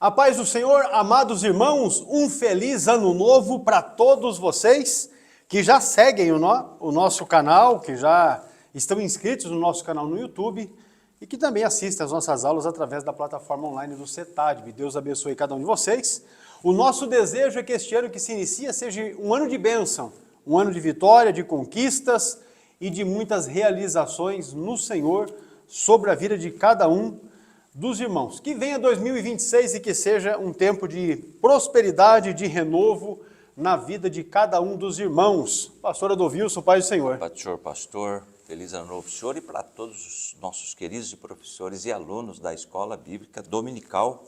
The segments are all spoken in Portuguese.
A paz do Senhor, amados irmãos, um feliz ano novo para todos vocês que já seguem o nosso canal, que já estão inscritos no nosso canal no YouTube e que também assistem às nossas aulas através da plataforma online do CETADB. Deus abençoe cada um de vocês. O nosso desejo é que este ano que se inicia seja um ano de bênção, um ano de vitória, de conquistas e de muitas realizações no Senhor sobre a vida de cada um dos irmãos. Que venha 2026 e que seja um tempo de prosperidade, de renovo na vida de cada um dos irmãos. Pastor Adovilson, Pai do Senhor. Pastor, feliz ano novo, senhor, e para todos os nossos queridos professores e alunos da Escola Bíblica Dominical.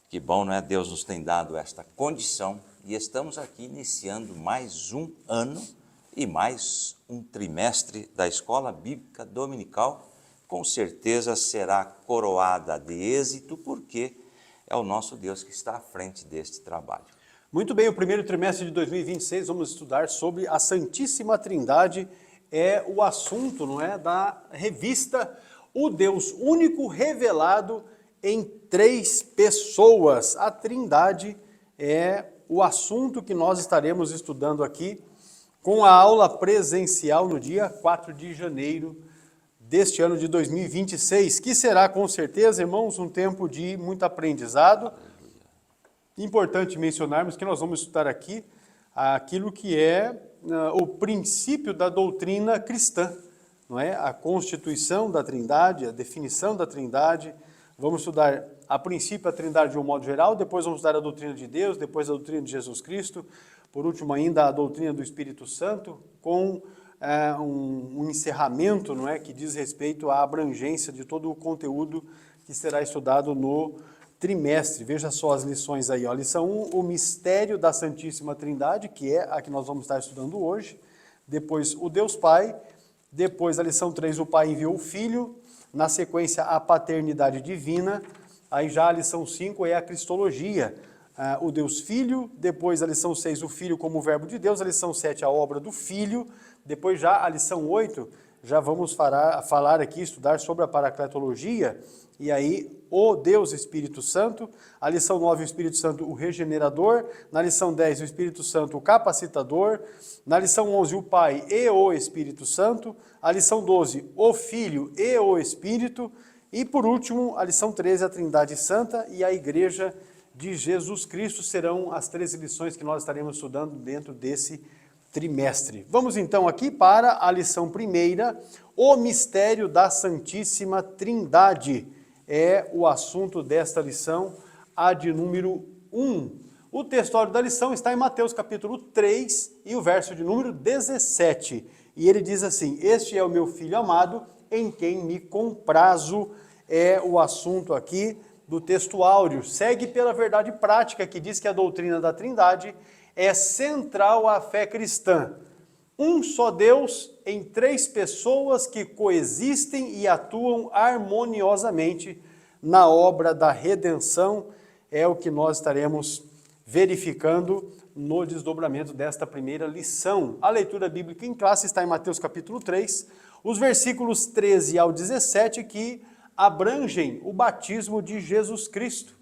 Que bom, não é? Deus nos tem dado esta condição e estamos aqui iniciando mais um ano e mais um trimestre da Escola Bíblica Dominical. Com certeza será coroada de êxito, porque é o nosso Deus que está à frente deste trabalho. Muito bem, o primeiro trimestre de 2026 vamos estudar sobre a Santíssima Trindade, é o assunto, não é, da revista O Deus Único Revelado em Três Pessoas. A Trindade é o assunto que nós estaremos estudando aqui com a aula presencial no dia 4 de janeiro deste ano de 2026, que será com certeza, irmãos, um tempo de muito aprendizado. Importante mencionarmos que nós vamos estudar aqui aquilo que é o princípio da doutrina cristã, não é? A constituição da Trindade, a definição da Trindade. Vamos estudar a princípio a Trindade de um modo geral, depois vamos estudar a doutrina de Deus, depois a doutrina de Jesus Cristo, por último ainda a doutrina do Espírito Santo, com um encerramento, não é, que diz respeito à abrangência de todo o conteúdo que será estudado no trimestre. Veja só as lições aí, ó. Lição 1, o mistério da Santíssima Trindade, que é a que nós vamos estar estudando hoje. Depois, o Deus Pai. Depois, a lição 3, o Pai enviou o Filho. Na sequência, a paternidade divina. Aí já a lição 5 é a cristologia, o Deus Filho. Depois, a lição 6, o Filho como verbo de Deus. A lição 7, a obra do Filho. Depois já a lição 8, já vamos falar aqui, estudar sobre a paracletologia, e aí o Deus Espírito Santo. A lição 9, o Espírito Santo, o regenerador. Na lição 10, o Espírito Santo, o capacitador. Na lição 11, o Pai e o Espírito Santo. A lição 12, o Filho e o Espírito. E por último, a lição 13, a Trindade Santa e a Igreja de Jesus Cristo. Serão as 13 lições que nós estaremos estudando dentro desse trimestre. Vamos então aqui para a lição primeira, o mistério da Santíssima Trindade. É o assunto desta lição, a de número 1. O textório da lição está em Mateus capítulo 3 e o verso de número 17. E ele diz assim: este é o meu Filho amado, em quem me comprazo. É o assunto aqui do texto áureo. Segue pela verdade prática, que diz que a doutrina da Trindade é central à fé cristã. Um só Deus em três pessoas que coexistem e atuam harmoniosamente na obra da redenção. É o que nós estaremos verificando no desdobramento desta primeira lição. A leitura bíblica em classe está em Mateus capítulo 3, os versículos 13 ao 17, que abrangem o batismo de Jesus Cristo.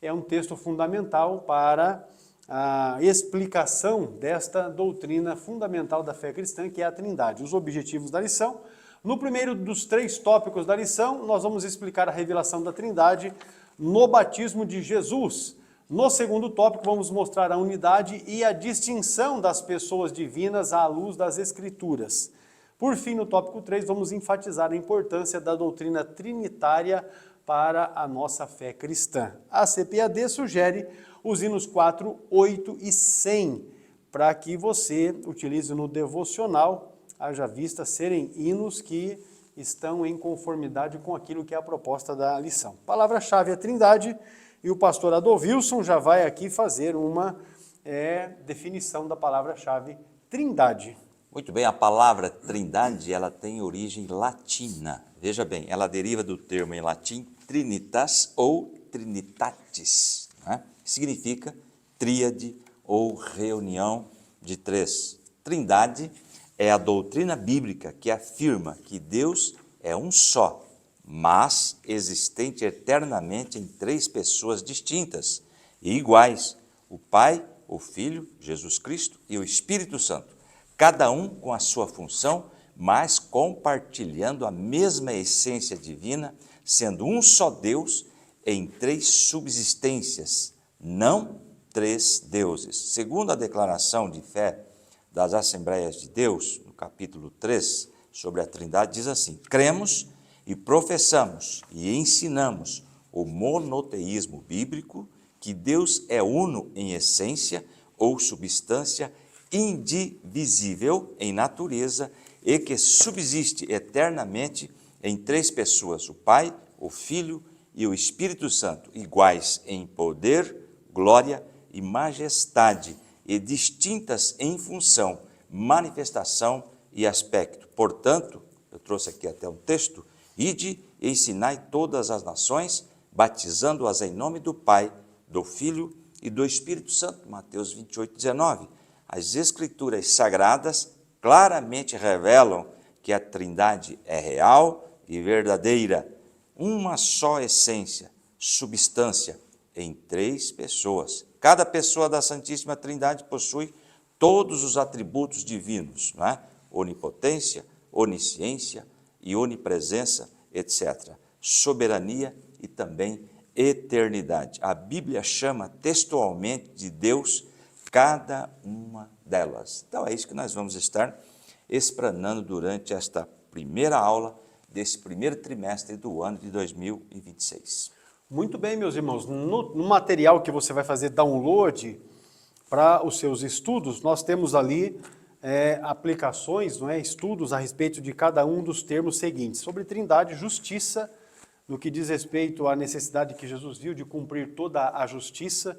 É um texto fundamental para a explicação desta doutrina fundamental da fé cristã, que é a Trindade. Os objetivos da lição. No primeiro dos 3 tópicos da lição, nós vamos explicar a revelação da Trindade no batismo de Jesus. No segundo tópico, vamos mostrar a unidade e a distinção das pessoas divinas à luz das Escrituras. Por fim, no tópico 3, vamos enfatizar a importância da doutrina trinitária para a nossa fé cristã. A CPAD sugere os hinos 4, 8 e 100, para que você utilize no devocional, haja vista serem hinos que estão em conformidade com aquilo que é a proposta da lição. Palavra-chave é Trindade, e o pastor Adovilson já vai aqui fazer uma definição da palavra-chave Trindade. Muito bem, a palavra Trindade, ela tem origem latina. Veja bem, ela deriva do termo em latim trinitas ou trinitatis, né? Significa tríade ou reunião de 3. Trindade é a doutrina bíblica que afirma que Deus é um só, mas existente eternamente em três pessoas distintas e iguais: o Pai, o Filho, Jesus Cristo, e o Espírito Santo, cada um com a sua função, mas compartilhando a mesma essência divina, sendo um só Deus em três subsistências, não três deuses. Segundo a declaração de fé das Assembleias de Deus, no capítulo 3, sobre a Trindade, diz assim: cremos e professamos e ensinamos o monoteísmo bíblico, que Deus é uno em essência ou substância, indivisível em natureza e que subsiste eternamente em três pessoas: o Pai, o Filho e o Espírito Santo, iguais em poder, glória e majestade, e distintas em função, manifestação e aspecto. Portanto, eu trouxe aqui até um texto: ide e ensinai todas as nações, batizando-as em nome do Pai, do Filho e do Espírito Santo. Mateus 28, 19. As Escrituras Sagradas claramente revelam que a Trindade é real e verdadeira, uma só essência, substância, em três pessoas. Cada pessoa da Santíssima Trindade possui todos os atributos divinos, não é? Onipotência, onisciência e onipresença, etc. Soberania e também eternidade. A Bíblia chama textualmente de Deus cada uma delas. Então é isso que nós vamos estar explanando durante esta primeira aula desse primeiro trimestre do ano de 2026. Muito bem, meus irmãos. No material que você vai fazer download para os seus estudos, nós temos ali aplicações, não é? Estudos a respeito de cada um dos termos seguintes: sobre Trindade, justiça, no que diz respeito à necessidade que Jesus viu de cumprir toda a justiça;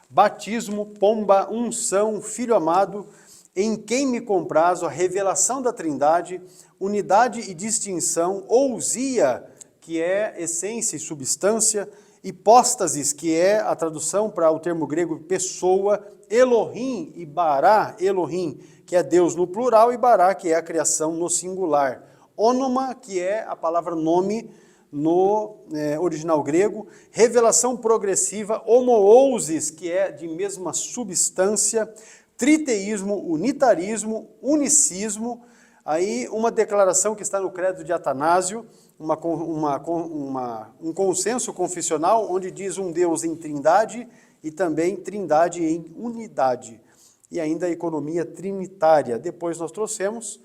batismo, pomba, unção, filho amado, em quem me comprazo, a revelação da Trindade, unidade e distinção, ousia, que é essência e substância, hipóstasis, que é a tradução para o termo grego pessoa, Elohim e Bará, Elohim, que é Deus no plural, e Bará, que é a criação no singular. Ônoma, que é a palavra nome no original grego, revelação progressiva, homoousis, que é de mesma substância, triteísmo, unitarismo, unicismo, aí uma declaração que está no credo de Atanásio, um consenso confessional, onde diz um Deus em trindade e também trindade em unidade. E ainda a economia trinitária. Depois nós trouxemos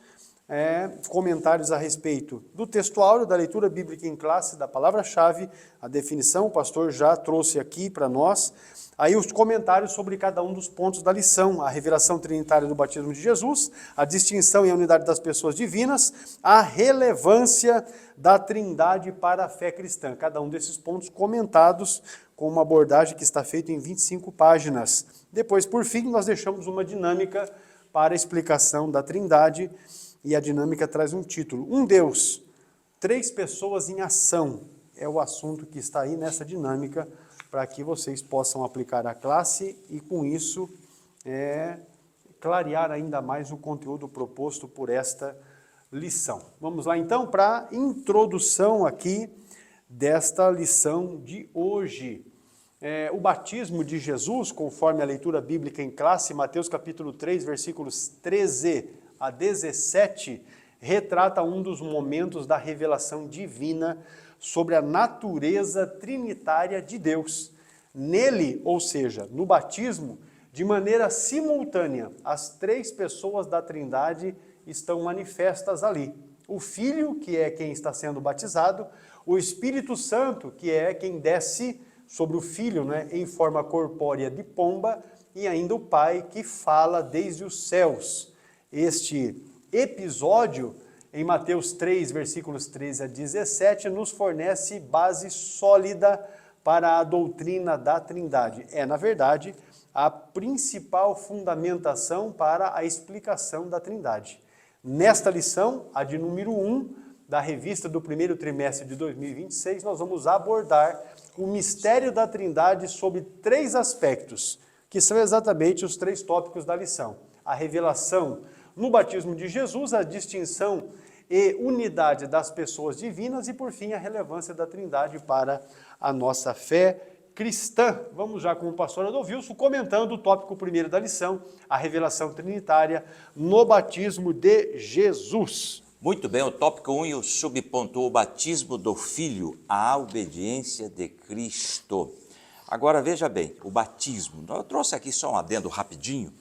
comentários a respeito do textuário, da leitura bíblica em classe, da palavra-chave, a definição, o pastor já trouxe aqui para nós. Aí os comentários sobre cada um dos pontos da lição: a revelação trinitária do batismo de Jesus, a distinção e a unidade das pessoas divinas, a relevância da Trindade para a fé cristã. Cada um desses pontos comentados com uma abordagem que está feita em 25 páginas. Depois, por fim, nós deixamos uma dinâmica para a explicação da Trindade, e a dinâmica traz um título: Um Deus, três pessoas em ação. É o assunto que está aí nessa dinâmica, para que vocês possam aplicar a classe e, com isso, clarear ainda mais o conteúdo proposto por esta lição. Vamos lá, então, para a introdução aqui desta lição de hoje. O batismo de Jesus, conforme a leitura bíblica em classe, Mateus capítulo 3, versículos 13 a 17, retrata um dos momentos da revelação divina sobre a natureza trinitária de Deus. Nele, ou seja, no batismo, de maneira simultânea, as três pessoas da Trindade estão manifestas ali. O Filho, que é quem está sendo batizado, o Espírito Santo, que é quem desce sobre o Filho, né, em forma corpórea de pomba, e ainda o Pai, que fala desde os céus. Este episódio, em Mateus 3, versículos 13 a 17, nos fornece base sólida para a doutrina da Trindade. É, na verdade, a principal fundamentação para a explicação da Trindade. Nesta lição, a de número 1 da revista do primeiro trimestre de 2026, nós vamos abordar o mistério da Trindade sob três aspectos, que são exatamente os três tópicos da lição: a revelação no batismo de Jesus, a distinção e unidade das pessoas divinas e, por fim, a relevância da Trindade para a nossa fé cristã. Vamos já com o pastor Adolvilson comentando o tópico primeiro da lição, a revelação trinitária no batismo de Jesus. Muito bem, o tópico 1 e o subponto, o batismo do Filho, a obediência de Cristo. Agora veja bem, o batismo, eu trouxe aqui só um adendo rapidinho,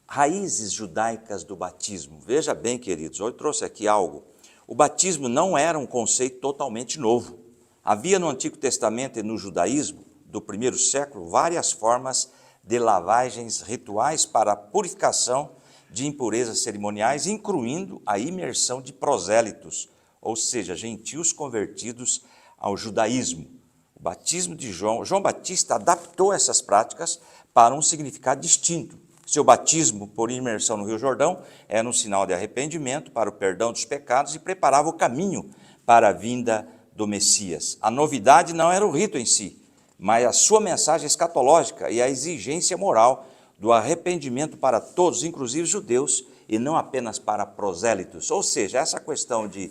raízes judaicas do batismo. Veja bem, queridos, eu trouxe aqui algo. O batismo não era um conceito totalmente novo. Havia no Antigo Testamento e no judaísmo do primeiro século várias formas de lavagens rituais para a purificação de impurezas cerimoniais, incluindo a imersão de prosélitos, ou seja, gentios convertidos ao judaísmo. O batismo de João Batista adaptou essas práticas para um significado distinto. Seu batismo por imersão no Rio Jordão era um sinal de arrependimento para o perdão dos pecados e preparava o caminho para a vinda do Messias. A novidade não era o rito em si, mas a sua mensagem escatológica e a exigência moral do arrependimento para todos, inclusive judeus, e não apenas para prosélitos. Ou seja, essa questão de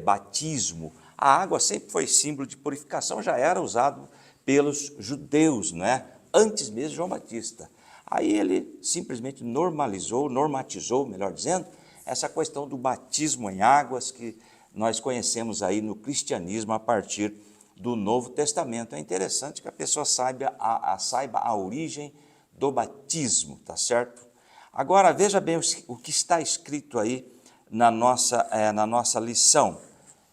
batismo, a água sempre foi símbolo de purificação, já era usado pelos judeus, não é? Antes mesmo de João Batista. Aí ele simplesmente normatizou, melhor dizendo, essa questão do batismo em águas que nós conhecemos aí no cristianismo a partir do Novo Testamento. É interessante que a pessoa saiba a origem do batismo, tá certo? Agora, veja bem o que está escrito aí na nossa lição.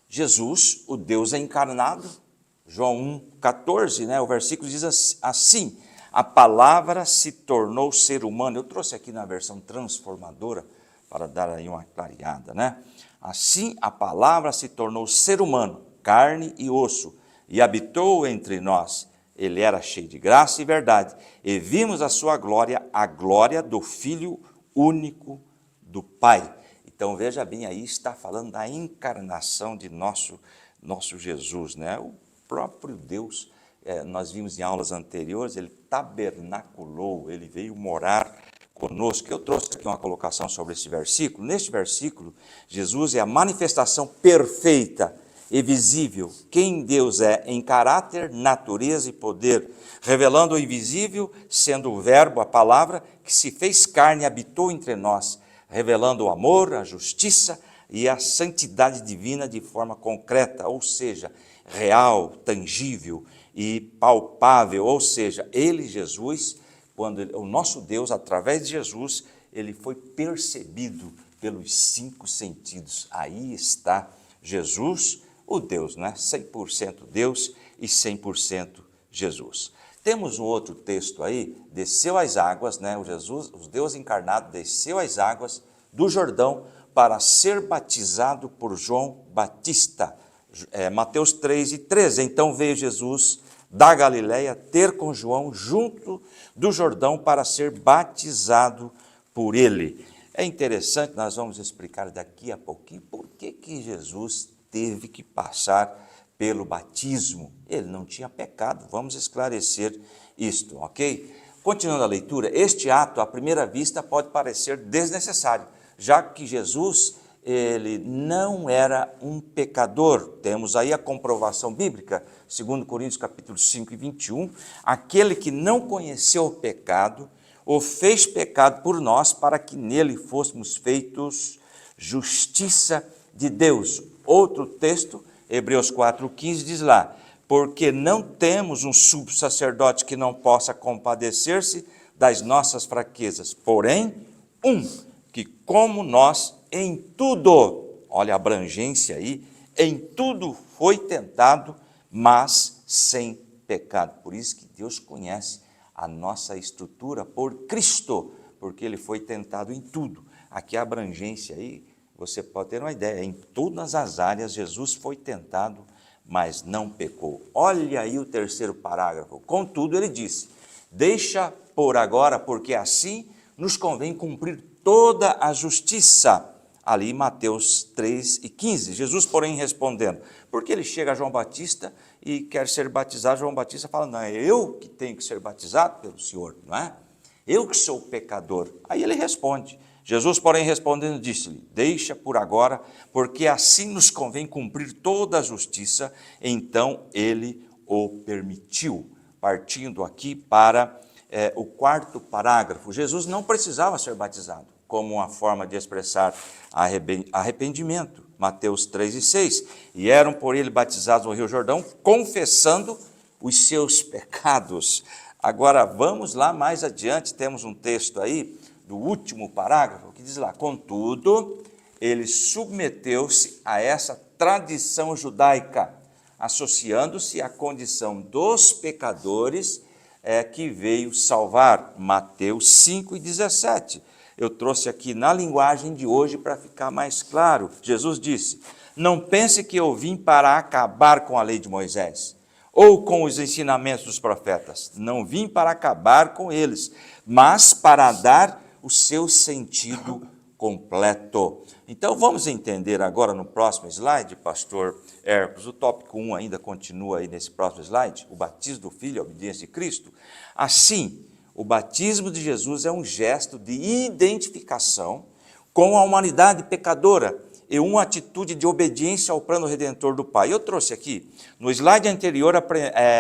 Jesus, o Deus encarnado, João 1,14, né, o versículo diz assim, a palavra se tornou ser humano. Eu trouxe aqui na versão transformadora para dar aí uma clareada, né? Assim, a palavra se tornou ser humano, carne e osso, e habitou entre nós. Ele era cheio de graça e verdade, e vimos a sua glória, a glória do Filho único do Pai. Então, veja bem, aí está falando da encarnação de nosso Jesus, né? O próprio Deus, nós vimos em aulas anteriores, ele tabernaculou, ele veio morar conosco. Eu trouxe aqui uma colocação sobre esse versículo. Neste versículo, Jesus é a manifestação perfeita e visível quem Deus é em caráter, natureza e poder, revelando o invisível, sendo o verbo, a palavra, que se fez carne e habitou entre nós, revelando o amor, a justiça e a santidade divina de forma concreta, ou seja, real, tangível e palpável, ou seja, ele, Jesus, o nosso Deus, através de Jesus, ele foi percebido pelos 5 sentidos. Aí está Jesus, o Deus, né? 100% Deus e 100% Jesus. Temos um outro texto aí, desceu às águas, né? O Deus encarnado desceu às águas do Jordão para ser batizado por João Batista. Mateus 3:13. Então veio Jesus da Galileia ter com João junto do Jordão para ser batizado por ele. É interessante, nós vamos explicar daqui a pouquinho por que Jesus teve que passar pelo batismo. Ele não tinha pecado, vamos esclarecer isto, ok? Continuando a leitura, este ato, à primeira vista, pode parecer desnecessário, já que Jesus, ele não era um pecador. Temos aí a comprovação bíblica, 2 Coríntios capítulo 5 e 21, aquele que não conheceu o pecado, o fez pecado por nós, para que nele fôssemos feitos justiça de Deus. Outro texto, Hebreus 4:15, diz lá, porque não temos um sumo sacerdote que não possa compadecer-se das nossas fraquezas, porém, que como nós em tudo, olha a abrangência aí, em tudo foi tentado, mas sem pecado. Por isso que Deus conhece a nossa estrutura por Cristo, porque ele foi tentado em tudo. Aqui a abrangência aí, você pode ter uma ideia, em todas as áreas Jesus foi tentado, mas não pecou. Olha aí o terceiro parágrafo. Contudo, ele disse, deixa por agora, porque assim nos convém cumprir toda a justiça. Ali Mateus 3:15. Jesus, porém, respondendo, porque ele chega a João Batista e quer ser batizado, João Batista fala, não, é eu que tenho que ser batizado pelo Senhor, não é? Eu que sou pecador. Aí ele responde, Jesus, porém, respondendo, disse-lhe: deixa por agora, porque assim nos convém cumprir toda a justiça. Então ele o permitiu. Partindo aqui para o quarto parágrafo, Jesus não precisava ser batizado, como uma forma de expressar arrependimento. Mateus 3:6, e eram por ele batizados no Rio Jordão, confessando os seus pecados. Agora vamos lá mais adiante, temos um texto aí, do último parágrafo, que diz lá: contudo, ele submeteu-se a essa tradição judaica, associando-se à condição dos pecadores que veio salvar. Mateus 5:17. Eu trouxe aqui na linguagem de hoje para ficar mais claro. Jesus disse: não pense que eu vim para acabar com a lei de Moisés, ou com os ensinamentos dos profetas. Não vim para acabar com eles, mas para dar o seu sentido completo. Então vamos entender agora no próximo slide, pastor Hercos, o tópico 1 ainda continua aí nesse próximo slide, o batismo do Filho, a obediência de Cristo. Assim, o batismo de Jesus é um gesto de identificação com a humanidade pecadora e uma atitude de obediência ao plano redentor do Pai. Eu trouxe aqui, no slide anterior,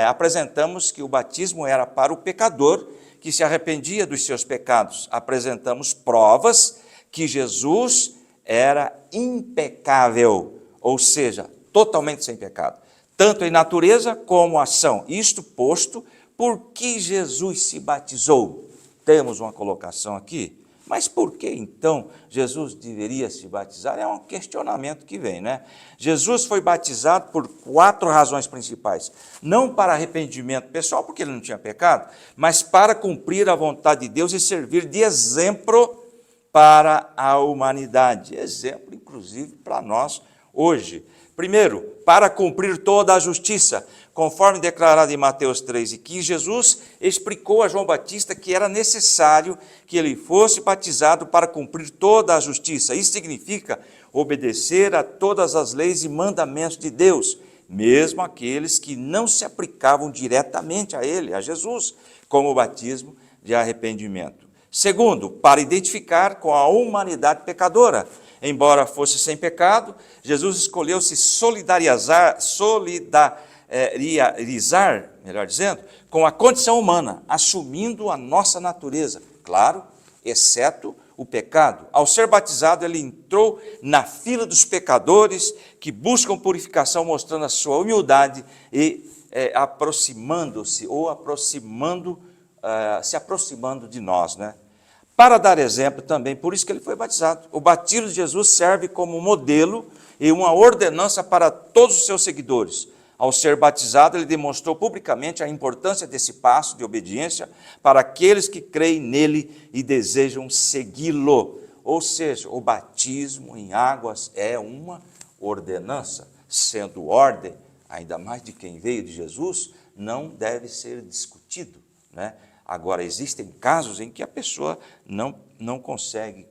apresentamos que o batismo era para o pecador que se arrependia dos seus pecados. Apresentamos provas que Jesus era impecável, ou seja, totalmente sem pecado, tanto em natureza como ação. Isto posto, por que Jesus se batizou? Temos uma colocação aqui, mas por que então Jesus deveria se batizar? É um questionamento que vem, né? Jesus foi batizado por 4 razões principais. Não para arrependimento pessoal, porque ele não tinha pecado, mas para cumprir a vontade de Deus e servir de exemplo para a humanidade. Exemplo, inclusive, para nós hoje. Primeiro, para cumprir toda a justiça, conforme declarado em Mateus 3:15, Jesus explicou a João Batista que era necessário que ele fosse batizado para cumprir toda a justiça. Isso significa obedecer a todas as leis e mandamentos de Deus, mesmo aqueles que não se aplicavam diretamente a ele, a Jesus, como o batismo de arrependimento. Segundo, para identificar com a humanidade pecadora. Embora fosse sem pecado, Jesus escolheu se solidarizar, melhor dizendo, com a condição humana, assumindo a nossa natureza, claro, exceto o pecado. Ao ser batizado, ele entrou na fila dos pecadores que buscam purificação, mostrando a sua humildade e se aproximando de nós, né? Para dar exemplo também, por isso que ele foi batizado. O batismo de Jesus serve como modelo e uma ordenança para todos os seus seguidores. Ao ser batizado, ele demonstrou publicamente a importância desse passo de obediência para aqueles que creem nele e desejam segui-lo. Ou seja, o batismo em águas é uma ordenança, sendo ordem, ainda mais de quem veio de Jesus, não deve ser discutido, né? Agora, existem casos em que a pessoa não consegue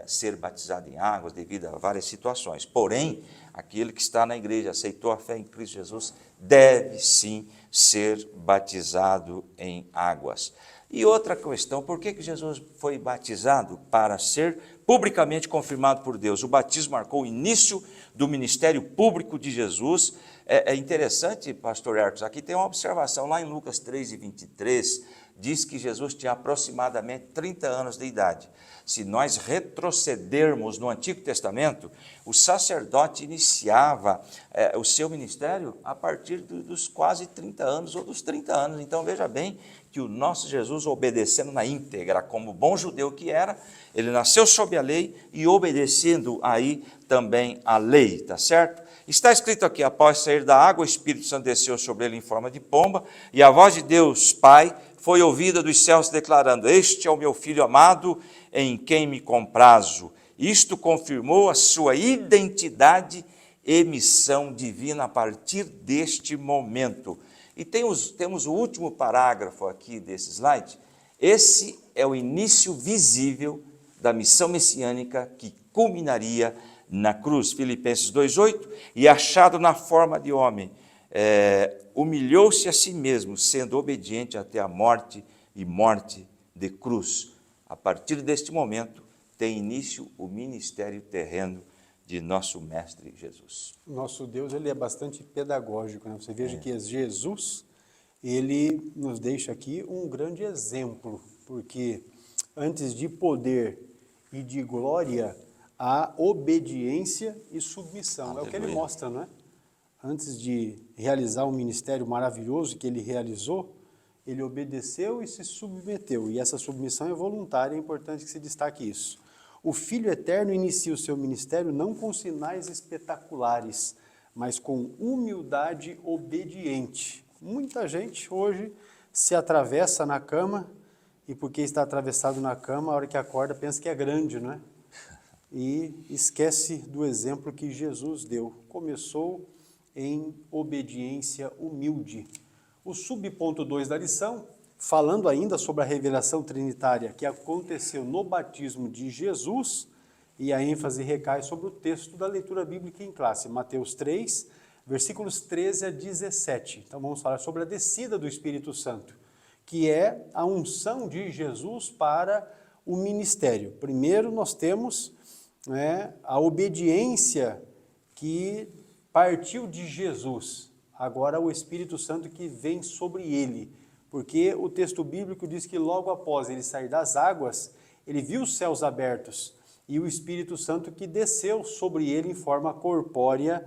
ser batizada em águas devido a várias situações. Porém, aquele que está na igreja, aceitou a fé em Cristo Jesus, deve sim ser batizado em águas. E outra questão, por que Jesus foi batizado? Para ser publicamente confirmado por Deus. O batismo marcou o início do ministério público de Jesus. É interessante, pastor Hercos, aqui tem uma observação, lá em Lucas 3:23, diz que Jesus tinha aproximadamente 30 anos de idade. Se nós retrocedermos no Antigo Testamento, o sacerdote iniciava o seu ministério a partir dos quase 30 anos ou dos 30 anos. Então veja bem que o nosso Jesus, obedecendo na íntegra, como bom judeu que era, ele nasceu sob a lei e obedecendo aí também a lei, tá certo? Está escrito aqui: após sair da água, o Espírito Santo desceu sobre ele em forma de pomba, e a voz de Deus, Pai, foi ouvida dos céus declarando: este é o meu Filho amado, em quem me comprazo. Isto confirmou a sua identidade e missão divina a partir deste momento. E temos o último parágrafo aqui desse slide. Esse é o início visível da missão messiânica que culminaria na cruz. Filipenses 2:8, e achado na forma de homem, humilhou-se a si mesmo, sendo obediente até a morte e morte de cruz. A partir deste momento, tem início o ministério terreno de nosso Mestre Jesus. Nosso Deus, ele é bastante pedagógico, né? Você veja que Jesus, ele nos deixa aqui um grande exemplo, porque antes de poder e de glória, há obediência e submissão. Aleluia. É o que ele mostra, não é? Antes de realizar um ministério maravilhoso que ele realizou, ele obedeceu e se submeteu. E essa submissão é voluntária, é importante que se destaque isso. O Filho Eterno inicia o seu ministério não com sinais espetaculares, mas com humildade obediente. Muita gente hoje se atravessa na cama, e porque está atravessado na cama, a hora que acorda pensa que é grande, não é? E esquece do exemplo que Jesus deu. Começou em obediência humilde. O subponto 2 da lição, falando ainda sobre a revelação trinitária que aconteceu no batismo de Jesus, e a ênfase recai sobre o texto da leitura bíblica em classe, Mateus 3, versículos 13 a 17. Então vamos falar sobre a descida do Espírito Santo, que é a unção de Jesus para o ministério. Primeiro nós temos a obediência que partiu de Jesus, agora o Espírito Santo que vem sobre ele, porque o texto bíblico diz que logo após ele sair das águas, ele viu os céus abertos e o Espírito Santo que desceu sobre ele em forma corpórea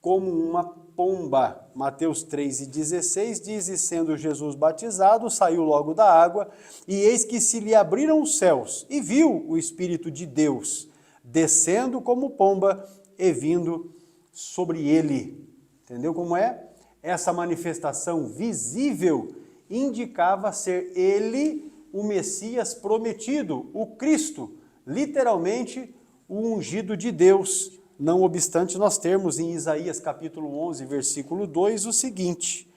como uma pomba. Mateus 3:16 diz, e sendo Jesus batizado, saiu logo da água, e eis que se lhe abriram os céus, e viu o Espírito de Deus, descendo como pomba e vindo sobre ele. Entendeu como é? Essa manifestação visível indicava ser ele o Messias prometido, o Cristo, literalmente o ungido de Deus. Não obstante, nós temos em Isaías capítulo 11, versículo 2, o seguinte: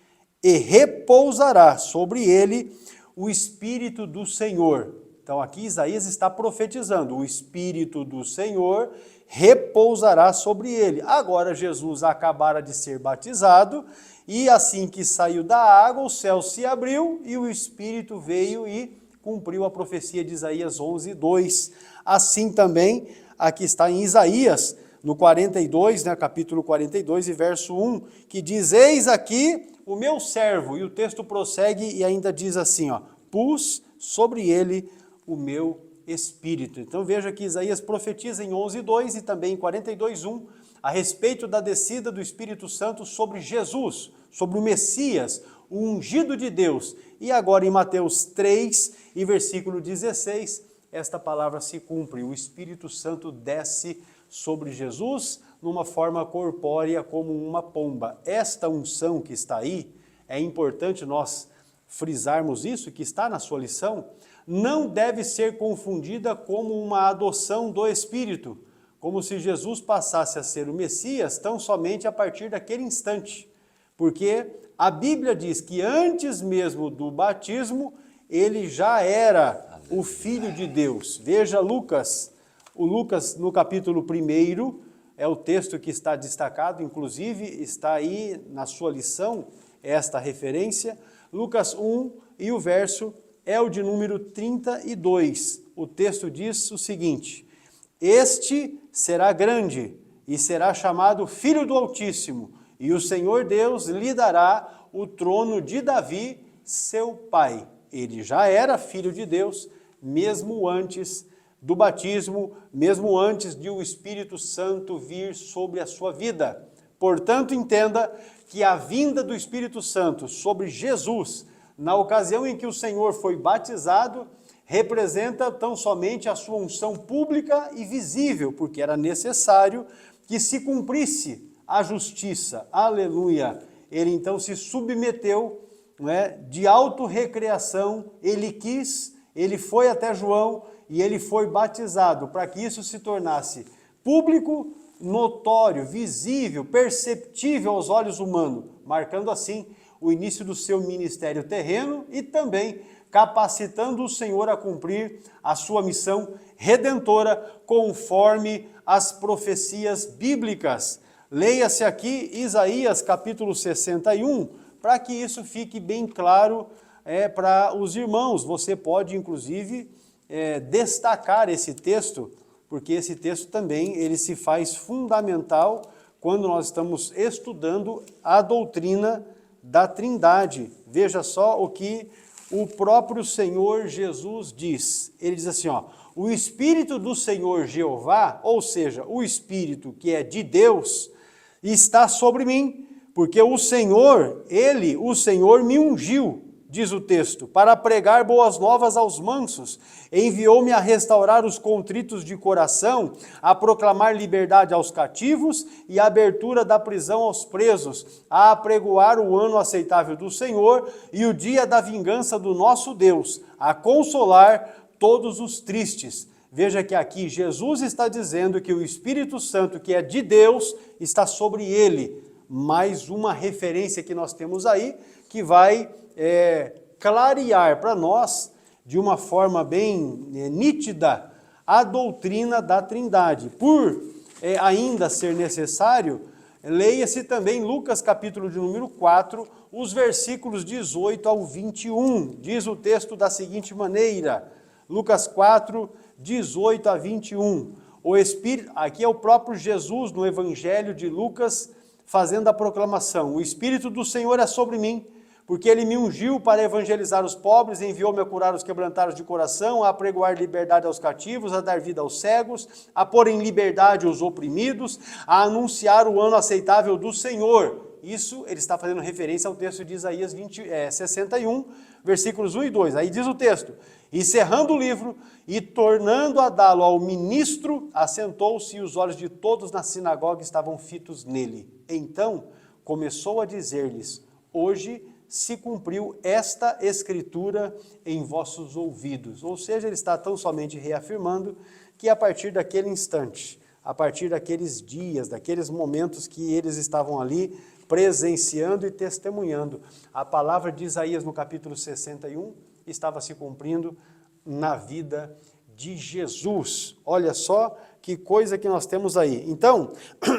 e repousará sobre ele o Espírito do Senhor. Então aqui Isaías está profetizando, o Espírito do Senhor repousará sobre ele. Agora Jesus acabara de ser batizado, e assim que saiu da água, o céu se abriu e o Espírito veio e cumpriu a profecia de Isaías 11, 2. Assim também, aqui está em Isaías, no 42, capítulo 42 e verso 1, que diz, eis aqui o meu servo, e o texto prossegue e ainda diz assim, pus sobre ele o meu Espírito. Então veja que Isaías profetiza em 11:2 e também em 42:1 a respeito da descida do Espírito Santo sobre Jesus, sobre o Messias, o ungido de Deus. E agora em Mateus 3 e versículo 16, esta palavra se cumpre, o Espírito Santo desce sobre Jesus numa forma corpórea como uma pomba. Esta unção que está aí, é importante nós frisarmos isso, que está na sua lição, não deve ser confundida como uma adoção do Espírito, como se Jesus passasse a ser o Messias tão somente a partir daquele instante. Porque a Bíblia diz que antes mesmo do batismo, ele já era o Filho de Deus. Veja Lucas, o Lucas no capítulo 1, é o texto que está destacado, inclusive está aí na sua lição esta referência, Lucas 1 e o verso é o de número 32. O texto diz o seguinte: este será grande e será chamado Filho do Altíssimo, e o Senhor Deus lhe dará o trono de Davi, seu pai. Ele já era filho de Deus, mesmo antes do batismo, mesmo antes de o Espírito Santo vir sobre a sua vida. Portanto, entenda que a vinda do Espírito Santo sobre Jesus, na ocasião em que o Senhor foi batizado, representa tão somente a sua unção pública e visível, porque era necessário que se cumprisse a justiça. Aleluia! Ele então se submeteu, de autorrecreação, ele quis, ele foi até João e ele foi batizado, para que isso se tornasse público, notório, visível, perceptível aos olhos humanos, marcando assim o início do seu ministério terreno e também capacitando o Senhor a cumprir a sua missão redentora conforme as profecias bíblicas. Leia-se aqui Isaías capítulo 61, para que isso fique bem claro para os irmãos. Você pode, inclusive, destacar esse texto, porque esse texto também ele se faz fundamental quando nós estamos estudando a doutrina da Trindade. Veja só o que o próprio Senhor Jesus diz. Ele diz assim, ó, o Espírito do Senhor Jeová, ou seja, o Espírito que é de Deus, está sobre mim, porque o Senhor me ungiu, diz o texto, para pregar boas novas aos mansos, enviou-me a restaurar os contritos de coração, a proclamar liberdade aos cativos e a abertura da prisão aos presos, a apregoar o ano aceitável do Senhor e o dia da vingança do nosso Deus, a consolar todos os tristes. Veja que aqui Jesus está dizendo que o Espírito Santo, que é de Deus, está sobre ele. Mais uma referência que nós temos aí, que vai clarear para nós, de uma forma bem nítida, a doutrina da Trindade. Por ainda ser necessário, leia-se também Lucas capítulo de número 4, os versículos 18 ao 21. Diz o texto da seguinte maneira, Lucas 4, 18 a 21. O Espírito, aqui é o próprio Jesus no Evangelho de Lucas fazendo a proclamação. O Espírito do Senhor é sobre mim, porque ele me ungiu para evangelizar os pobres, enviou-me a curar os quebrantados de coração, a apregoar liberdade aos cativos, a dar vida aos cegos, a pôr em liberdade os oprimidos, a anunciar o ano aceitável do Senhor. Isso ele está fazendo referência ao texto de Isaías 61, versículos 1 e 2. Aí diz o texto, e cerrando o livro e tornando a dá-lo ao ministro, assentou-se e os olhos de todos na sinagoga estavam fitos nele. Então começou a dizer-lhes, hoje se cumpriu esta escritura em vossos ouvidos. Ou seja, ele está tão somente reafirmando que a partir daquele instante, a partir daqueles dias, daqueles momentos que eles estavam ali presenciando e testemunhando, a palavra de Isaías no capítulo 61 estava se cumprindo na vida de Jesus. Olha só que coisa que nós temos aí. Então,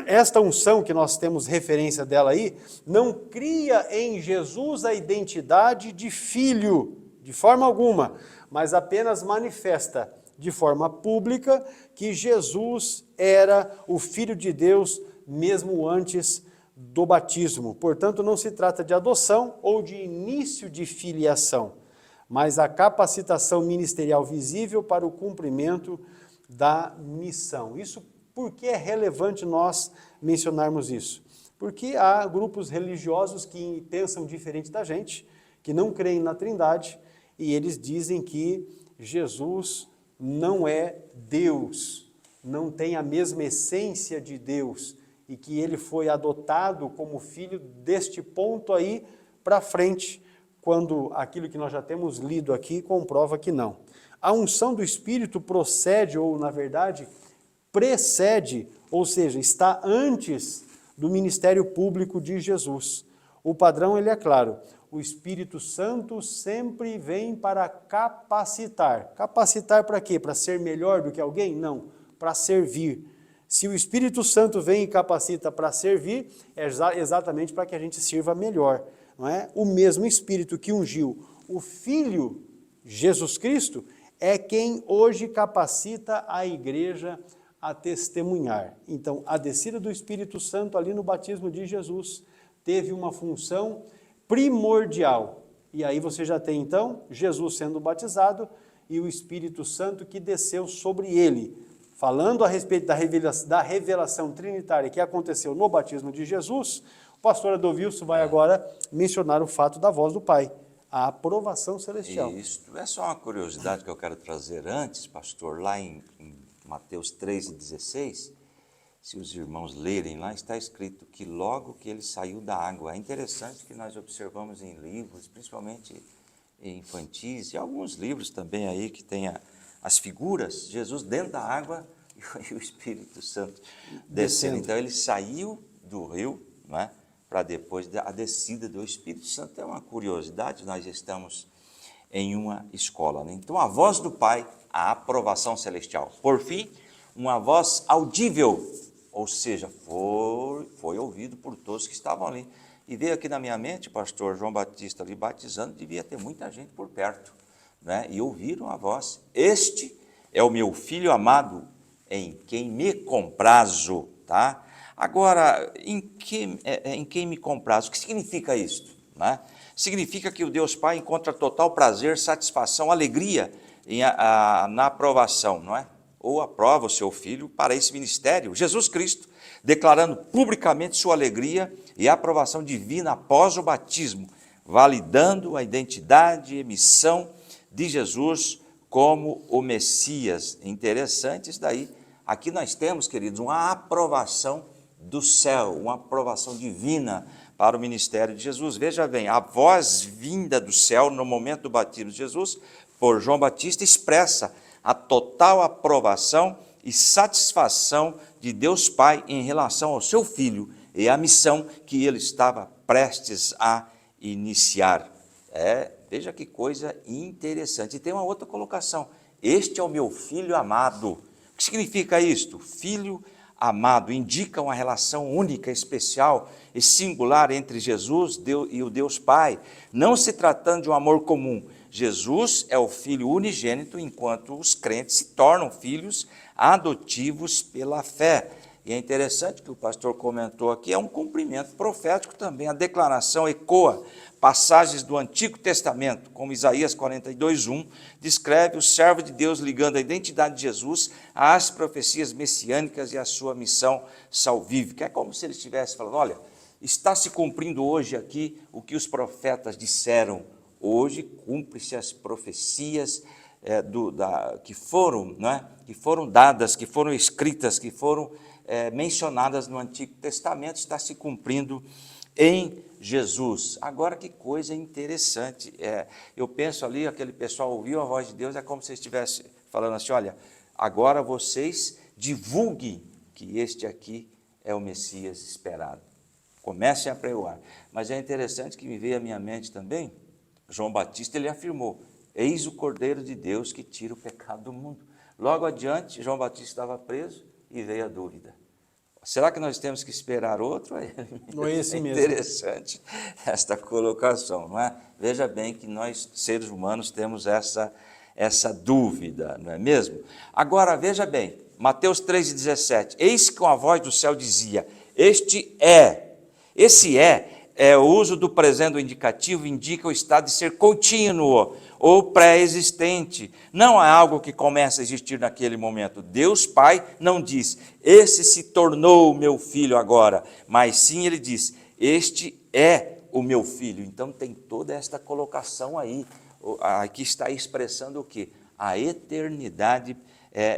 esta unção que nós temos referência dela aí, não cria em Jesus a identidade de filho, de forma alguma, mas apenas manifesta de forma pública que Jesus era o Filho de Deus mesmo antes do batismo. Portanto, não se trata de adoção ou de início de filiação, mas a capacitação ministerial visível para o cumprimento da missão. Isso, por que é relevante nós mencionarmos isso? Porque há grupos religiosos que pensam diferente da gente, que não creem na Trindade, e eles dizem que Jesus não é Deus, não tem a mesma essência de Deus, e que ele foi adotado como filho deste ponto aí para frente, quando aquilo que nós já temos lido aqui comprova que não. A unção do Espírito procede, ou na verdade, precede, ou seja, está antes do ministério público de Jesus. O padrão, ele é claro, o Espírito Santo sempre vem para capacitar. Capacitar para quê? Para ser melhor do que alguém? Não, para servir. Se o Espírito Santo vem e capacita para servir, é exatamente para que a gente sirva melhor. Não é? O mesmo Espírito que ungiu o Filho, Jesus Cristo, é quem hoje capacita a igreja a testemunhar. Então, a descida do Espírito Santo ali no batismo de Jesus teve uma função primordial. E aí você já tem, então, Jesus sendo batizado e o Espírito Santo que desceu sobre ele. Falando a respeito da revelação trinitária que aconteceu no batismo de Jesus, o pastor Adolfo vai agora mencionar o fato da voz do Pai, a aprovação celestial. Isso é só uma curiosidade que eu quero trazer antes, pastor, lá em Mateus 3,16, se os irmãos lerem lá, está escrito que logo que ele saiu da água. É interessante que nós observamos em livros, principalmente infantis, e alguns livros também aí que tem as figuras, Jesus dentro da água e o Espírito Santo descendo. Então ele saiu do rio, não é? Para depois a descida do Espírito Santo. É uma curiosidade, nós estamos em uma escola, né? Então a voz do Pai, a aprovação celestial. Por fim, uma voz audível, ou seja, foi ouvido por todos que estavam ali. E veio aqui na minha mente, pastor João Batista ali batizando, devia ter muita gente por perto, né? E ouviram a voz: este é o meu filho amado, em quem me comprazo, tá? Agora, em quem me comprazo? O que significa isto, né? Significa que o Deus Pai encontra total prazer, satisfação, alegria na aprovação, não é? Ou aprova o seu Filho para esse ministério, Jesus Cristo, declarando publicamente sua alegria e aprovação divina após o batismo, validando a identidade e missão de Jesus como o Messias. Interessante isso daí. Aqui nós temos, queridos, uma aprovação do céu, uma aprovação divina para o ministério de Jesus. Veja bem, a voz vinda do céu no momento do batismo de Jesus por João Batista expressa a total aprovação e satisfação de Deus Pai em relação ao seu Filho e à missão que ele estava prestes a iniciar. Veja que coisa interessante. E tem uma outra colocação: este é o meu Filho amado. O que significa isto? Filho amado indica uma relação única, especial e singular entre Jesus e o Deus Pai, não se tratando de um amor comum. Jesus é o Filho unigênito, enquanto os crentes se tornam filhos adotivos pela fé. E é interessante que o pastor comentou aqui, é um cumprimento profético também. A declaração ecoa passagens do Antigo Testamento, como Isaías 42:1, descreve o servo de Deus ligando a identidade de Jesus às profecias messiânicas e à sua missão salvífica. É como se ele estivesse falando: olha, está se cumprindo hoje aqui o que os profetas disseram. Hoje cumpre-se as profecias que foram dadas, que foram escritas, que foram mencionadas no Antigo Testamento, está se cumprindo em Jesus. Agora, que coisa interessante. Eu penso ali, aquele pessoal ouviu a voz de Deus, é como se estivesse falando assim: olha, agora vocês divulguem que este aqui é o Messias esperado. Comecem a pregoar. Mas é interessante que me veio à minha mente também, João Batista, ele afirmou: eis o Cordeiro de Deus que tira o pecado do mundo. Logo adiante, João Batista estava preso e veio a dúvida: será que nós temos que esperar outro? Não é esse mesmo. Interessante esta colocação, não é? Veja bem que nós, seres humanos, temos essa dúvida, não é mesmo? Agora, veja bem, Mateus 3,17, eis que uma voz do céu dizia: este é. Esse o uso do presente do indicativo, indica o estado de ser contínuo ou pré-existente. Não é algo que começa a existir naquele momento. Deus Pai não diz: esse se tornou o meu filho agora, mas sim ele diz: este é o meu filho. Então tem toda esta colocação aí. Aqui está expressando o quê? A eternidade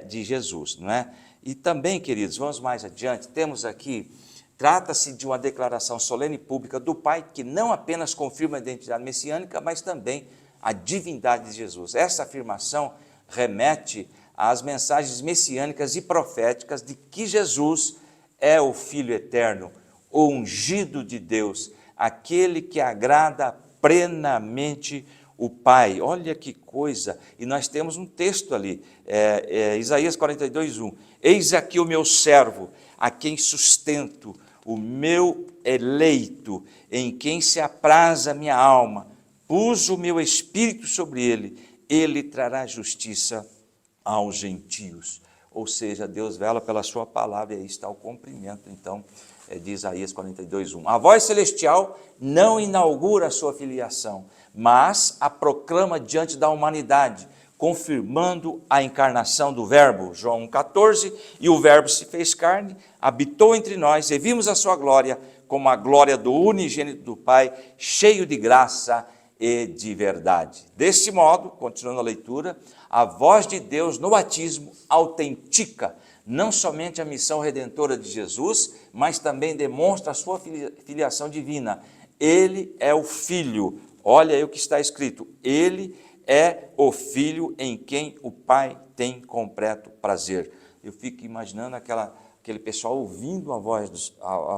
de Jesus, não é? E também, queridos, vamos mais adiante, temos aqui, trata-se de uma declaração solene e pública do Pai, que não apenas confirma a identidade messiânica, mas também a divindade de Jesus. Essa afirmação remete às mensagens messiânicas e proféticas de que Jesus é o Filho eterno, o ungido de Deus, aquele que agrada plenamente o Pai. Olha que coisa! E nós temos um texto ali, Isaías 42:1. Eis aqui o meu servo, a quem sustento, o meu eleito, em quem se apraz a minha alma. Pus o meu espírito sobre ele trará justiça aos gentios. Ou seja, Deus vela pela sua palavra, e aí está o cumprimento, então, de Isaías 42:1. A voz celestial não inaugura a sua filiação, mas a proclama diante da humanidade, confirmando a encarnação do Verbo, João 1,14, e o Verbo se fez carne, habitou entre nós, e vimos a sua glória, como a glória do unigênito do Pai, cheio de graça e de verdade. Deste modo, continuando a leitura, a voz de Deus no batismo autentica não somente a missão redentora de Jesus, mas também demonstra a sua filiação divina. Ele é o Filho. Olha aí o que está escrito: ele é o Filho em quem o Pai tem completo prazer. Eu fico imaginando aquele pessoal ouvindo a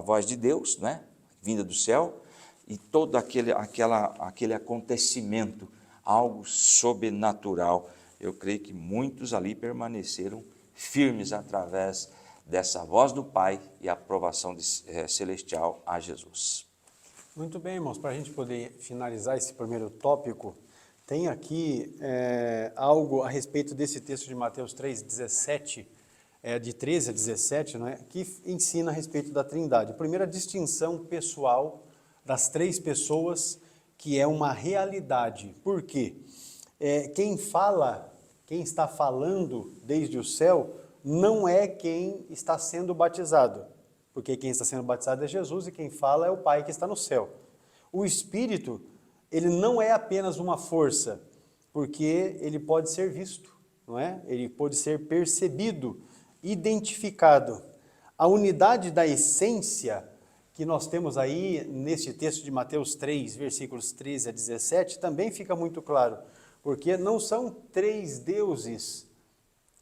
voz de Deus, né, vinda do céu, e todo aquele acontecimento, algo sobrenatural. Eu creio que muitos ali permaneceram firmes através dessa voz do Pai e a aprovação celestial a Jesus. Muito bem, irmãos, para a gente poder finalizar esse primeiro tópico, Tem aqui algo a respeito desse texto de Mateus 3,17, de 13 a 17, não é? Que ensina a respeito da Trindade. Primeiro, a distinção pessoal das três pessoas, que é uma realidade. Por quê? Quem está falando desde o céu, não é quem está sendo batizado, porque quem está sendo batizado é Jesus e quem fala é o Pai que está no céu. O Espírito, ele não é apenas uma força, porque ele pode ser visto, não é? Ele pode ser percebido, identificado. A unidade da essência que nós temos aí neste texto de Mateus 3, versículos 13 a 17, também fica muito claro, porque não são três deuses,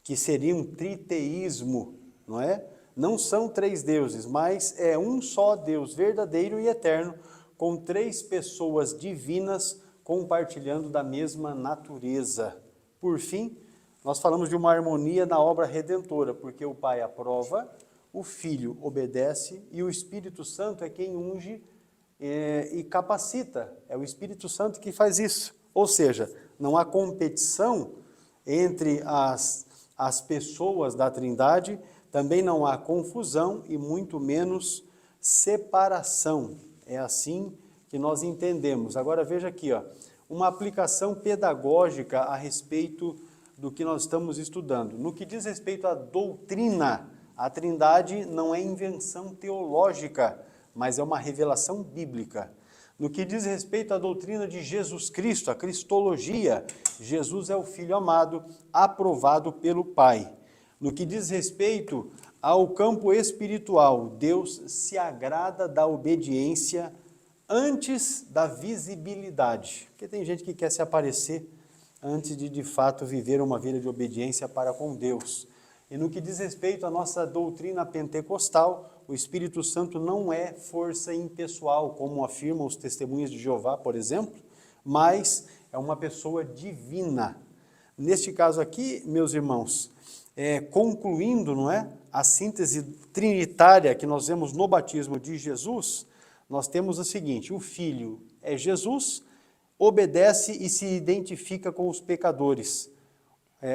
que seria um triteísmo, não é? Não são três deuses, mas é um só Deus verdadeiro e eterno, com três pessoas divinas compartilhando da mesma natureza. Por fim, nós falamos de uma harmonia na obra redentora, porque o Pai aprova, o Filho obedece e o Espírito Santo é quem unge e capacita. É o Espírito Santo que faz isso. Ou seja, não há competição entre as pessoas da Trindade, também não há confusão e muito menos separação. É assim que nós entendemos. Agora veja aqui, uma aplicação pedagógica a respeito do que nós estamos estudando. No que diz respeito à doutrina, a Trindade não é invenção teológica, mas é uma revelação bíblica. No que diz respeito à doutrina de Jesus Cristo, a cristologia, Jesus é o Filho amado, aprovado pelo Pai. No que diz respeito ao campo espiritual, Deus se agrada da obediência antes da visibilidade. Porque tem gente que quer se aparecer antes de fato viver uma vida de obediência para com Deus. E no que diz respeito à nossa doutrina pentecostal, o Espírito Santo não é força impessoal, como afirmam os testemunhas de Jeová, por exemplo, mas é uma pessoa divina. Neste caso aqui, meus irmãos, concluindo, não é, a síntese trinitária que nós vemos no batismo de Jesus, nós temos o seguinte: o Filho é Jesus, obedece e se identifica com os pecadores,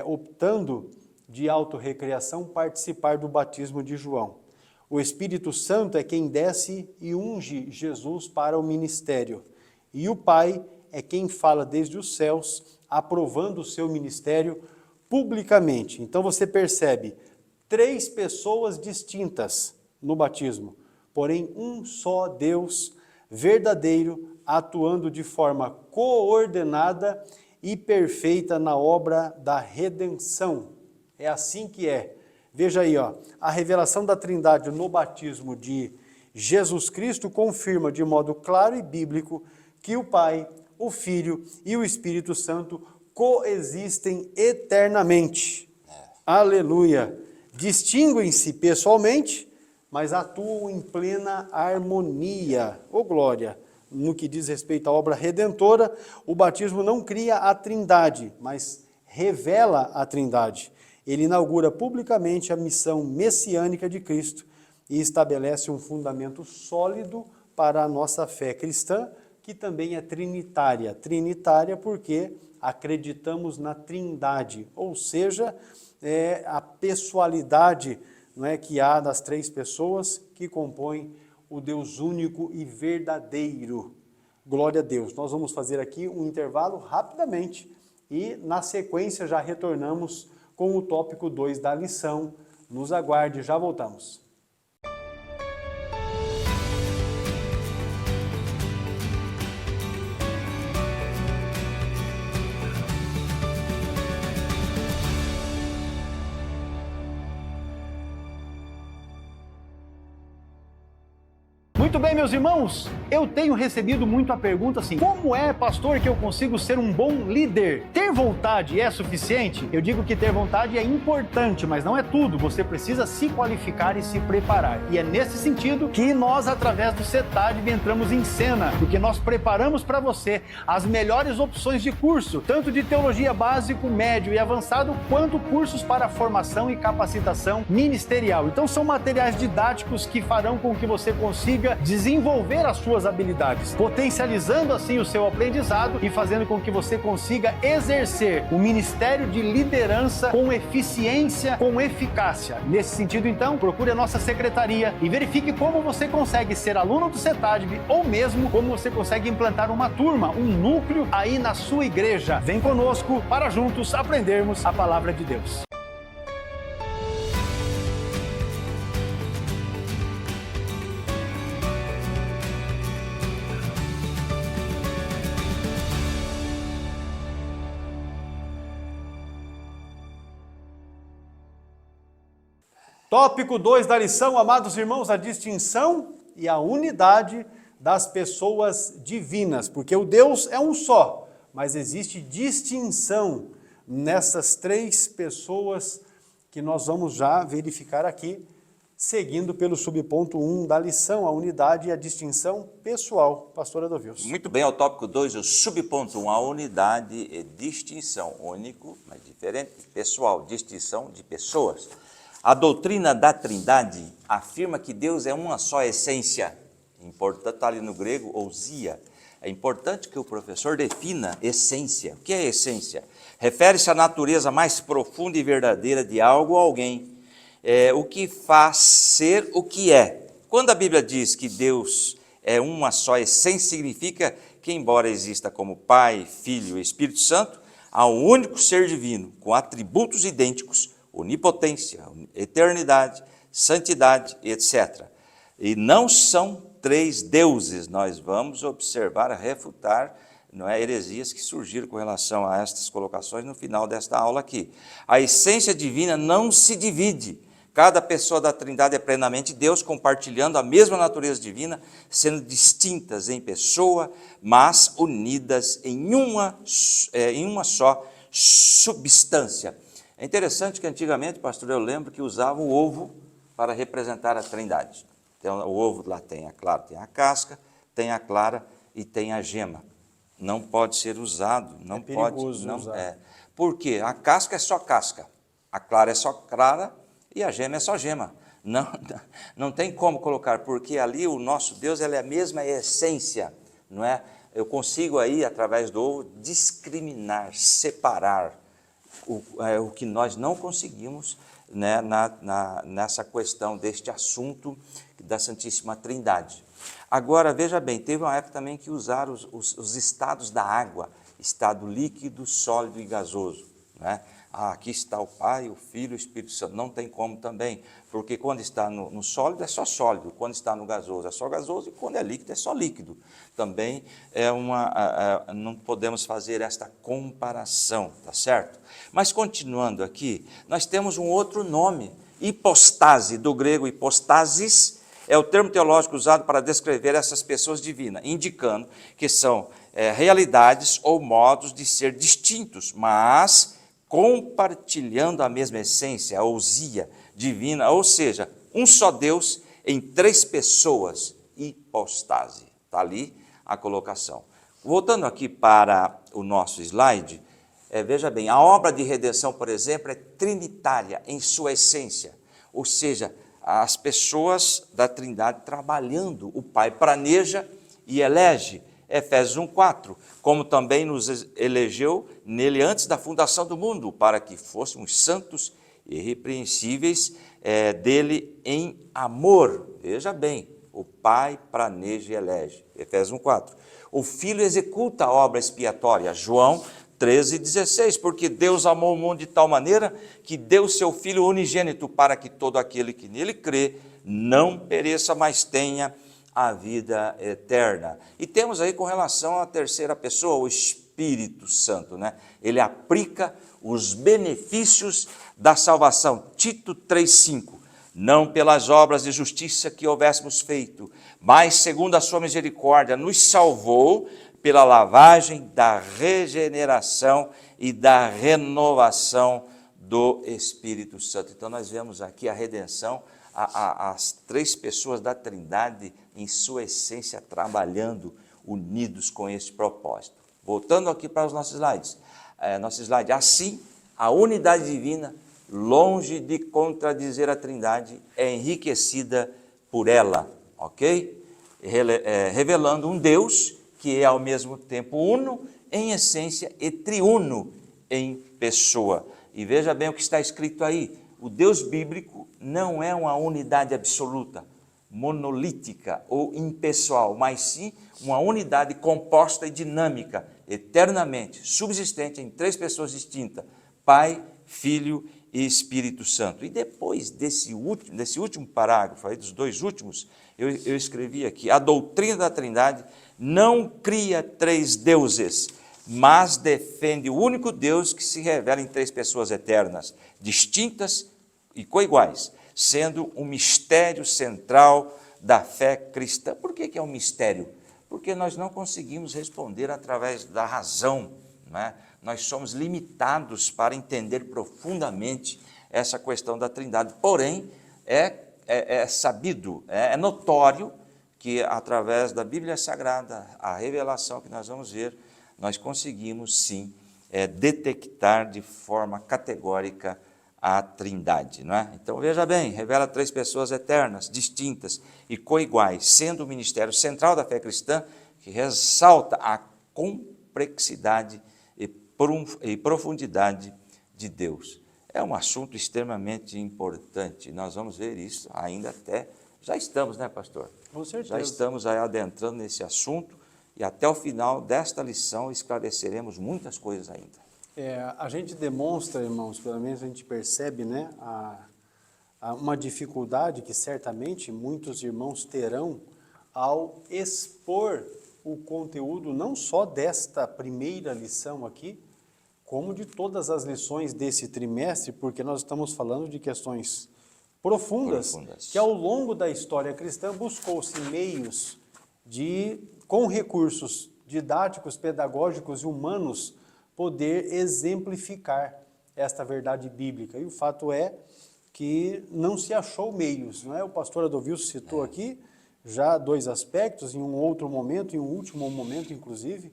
optando de autorrecreação participar do batismo de João. O Espírito Santo é quem desce e unge Jesus para o ministério. E o Pai é quem fala desde os céus, aprovando o seu ministério publicamente. Então você percebe três pessoas distintas no batismo, porém um só Deus verdadeiro, atuando de forma coordenada e perfeita na obra da redenção. É assim que é. Veja aí, a revelação da Trindade no batismo de Jesus Cristo confirma de modo claro e bíblico que o Pai, o Filho e o Espírito Santo coexistem eternamente. Aleluia! Distinguem-se pessoalmente, mas atuam em plena harmonia. Ô glória! No que diz respeito à obra redentora, o batismo não cria a Trindade, mas revela a Trindade. Ele inaugura publicamente a missão messiânica de Cristo e estabelece um fundamento sólido para a nossa fé cristã, que também é trinitária. Trinitária porque acreditamos na Trindade, ou seja, a pessoalidade, não é, que há das três pessoas que compõem o Deus único e verdadeiro. Glória a Deus. Nós vamos fazer aqui um intervalo rapidamente e, na sequência, já retornamos com o tópico 2 da lição. Nos aguarde, já voltamos. Muito bem, meus irmãos, eu tenho recebido muito a pergunta assim: como é, pastor, que eu consigo ser um bom líder? Ter vontade é suficiente? Eu digo que ter vontade é importante, mas não é tudo. Você precisa se qualificar e se preparar. E é nesse sentido que nós, através do CETADV, entramos em cena, porque nós preparamos para você as melhores opções de curso, tanto de teologia básico, médio e avançado, quanto cursos para formação e capacitação ministerial. Então são materiais didáticos que farão com que você consiga consiga desenvolver as suas habilidades, potencializando assim o seu aprendizado e fazendo com que você consiga exercer o ministério de liderança com eficiência, com eficácia. Nesse sentido, então, procure a nossa secretaria e verifique como você consegue ser aluno do CETADV ou mesmo como você consegue implantar uma turma, um núcleo aí na sua igreja. Vem conosco para juntos aprendermos a palavra de Deus. Tópico 2 da lição, amados irmãos, a distinção e a unidade das pessoas divinas, porque o Deus é um só, mas existe distinção nessas três pessoas que nós vamos já verificar aqui, seguindo pelo subponto 1 da lição, a unidade e a distinção pessoal. Pastor Edovilson. Muito bem, ao tópico 2, o subponto 1, a unidade e distinção, único, mas diferente, pessoal, distinção de pessoas. A doutrina da Trindade afirma que Deus é uma só essência. Importante, está ali no grego, ousia. É importante que o professor defina essência. O que é essência? Refere-se à natureza mais profunda e verdadeira de algo ou alguém. O que faz ser o que é. Quando a Bíblia diz que Deus é uma só essência, significa que, embora exista como Pai, Filho e Espírito Santo, há um único ser divino, com atributos idênticos, onipotência, eternidade, santidade, etc. E não são três deuses. Nós vamos observar, refutar, não é, heresias que surgiram com relação a estas colocações no final desta aula aqui. A essência divina não se divide. Cada pessoa da Trindade é plenamente Deus, compartilhando a mesma natureza divina, sendo distintas em pessoa, mas unidas em uma só substância. É interessante que antigamente, pastor, eu lembro que usava o ovo para representar a Trindade. Então, o ovo lá tem a clara, tem a casca, tem a clara e tem a gema. Não pode ser usado, não pode. Não é. Por quê? A casca é só casca, a clara é só clara e a gema é só gema. Não tem como colocar, porque ali o nosso Deus ele é a mesma essência, não é? Eu consigo aí, através do ovo, discriminar, separar o que nós não conseguimos, né, nessa questão deste assunto da Santíssima Trindade. Agora, veja bem, teve uma época também que usaram os estados da água, estado líquido, sólido e gasoso, né? Aqui está o Pai, o Filho e o Espírito Santo. Não tem como também, porque quando está no sólido é só sólido, quando está no gasoso é só gasoso e quando é líquido é só líquido. Também não podemos fazer esta comparação, tá certo? Mas continuando aqui, nós temos um outro nome, hipostase, do grego hipostasis, é o termo teológico usado para descrever essas pessoas divinas, indicando que são realidades ou modos de ser distintos, mas compartilhando a mesma essência, a ousia divina, ou seja, um só Deus em três pessoas, hipostase. Está ali a colocação. Voltando aqui para o nosso slide, veja bem, a obra de redenção, por exemplo, é trinitária em sua essência, ou seja, as pessoas da Trindade trabalhando, o Pai planeja e elege, Efésios 1:4, como também nos elegeu nele antes da fundação do mundo, para que fôssemos santos e irrepreensíveis dele em amor. Veja bem, o Pai planeja e elege, Efésios 1:4. O Filho executa a obra expiatória, João 13:16, porque Deus amou o mundo de tal maneira que deu seu Filho unigênito para que todo aquele que nele crê não pereça, mas tenha a vida eterna. E temos aí com relação à terceira pessoa, o Espírito Santo, né? Ele aplica os benefícios da salvação. Tito 3:5, não pelas obras de justiça que houvéssemos feito, mas segundo a sua misericórdia nos salvou pela lavagem da regeneração e da renovação do Espírito Santo. Então nós vemos aqui a redenção, as três pessoas da Trindade em sua essência trabalhando unidos com esse propósito. Voltando aqui para os nossos slides. Assim, a unidade divina, longe de contradizer a Trindade, é enriquecida por ela, ok? revelando um Deus que é ao mesmo tempo uno em essência e triuno em pessoa. E veja bem o que está escrito aí, o Deus bíblico não é uma unidade absoluta, monolítica ou impessoal, mas sim uma unidade composta e dinâmica, eternamente subsistente em três pessoas distintas, Pai, Filho e Espírito Santo. E depois desse último parágrafo, aí dos dois últimos, eu escrevi aqui, a doutrina da Trindade não cria três deuses, mas defende o único Deus que se revela em três pessoas eternas, distintas e coiguais, sendo um mistério central da fé cristã. Por que é um mistério? Porque nós não conseguimos responder através da razão, não é? Nós somos limitados para entender profundamente essa questão da Trindade. Porém, é sabido, é notório que através da Bíblia Sagrada, a revelação que nós vamos ver, nós conseguimos sim detectar de forma categórica a Trindade, não é? Então veja bem, revela três pessoas eternas, distintas e coiguais, sendo o ministério central da fé cristã que ressalta a complexidade e profundidade de Deus. É um assunto extremamente importante, nós vamos ver isso ainda já estamos, né, pastor? Com certeza. Já estamos aí adentrando nesse assunto e até o final desta lição esclareceremos muitas coisas ainda. A gente demonstra, irmãos, pelo menos a gente percebe, né, uma dificuldade que certamente muitos irmãos terão ao expor o conteúdo não só desta primeira lição aqui, como de todas as lições desse trimestre, porque nós estamos falando de questões profundas. Que ao longo da história cristã buscou-se meios com recursos didáticos, pedagógicos e humanos, poder exemplificar esta verdade bíblica. E o fato é que não se achou meios, não é? O pastor Adolvilson citou aqui já dois aspectos, em um outro momento, em um último momento, inclusive,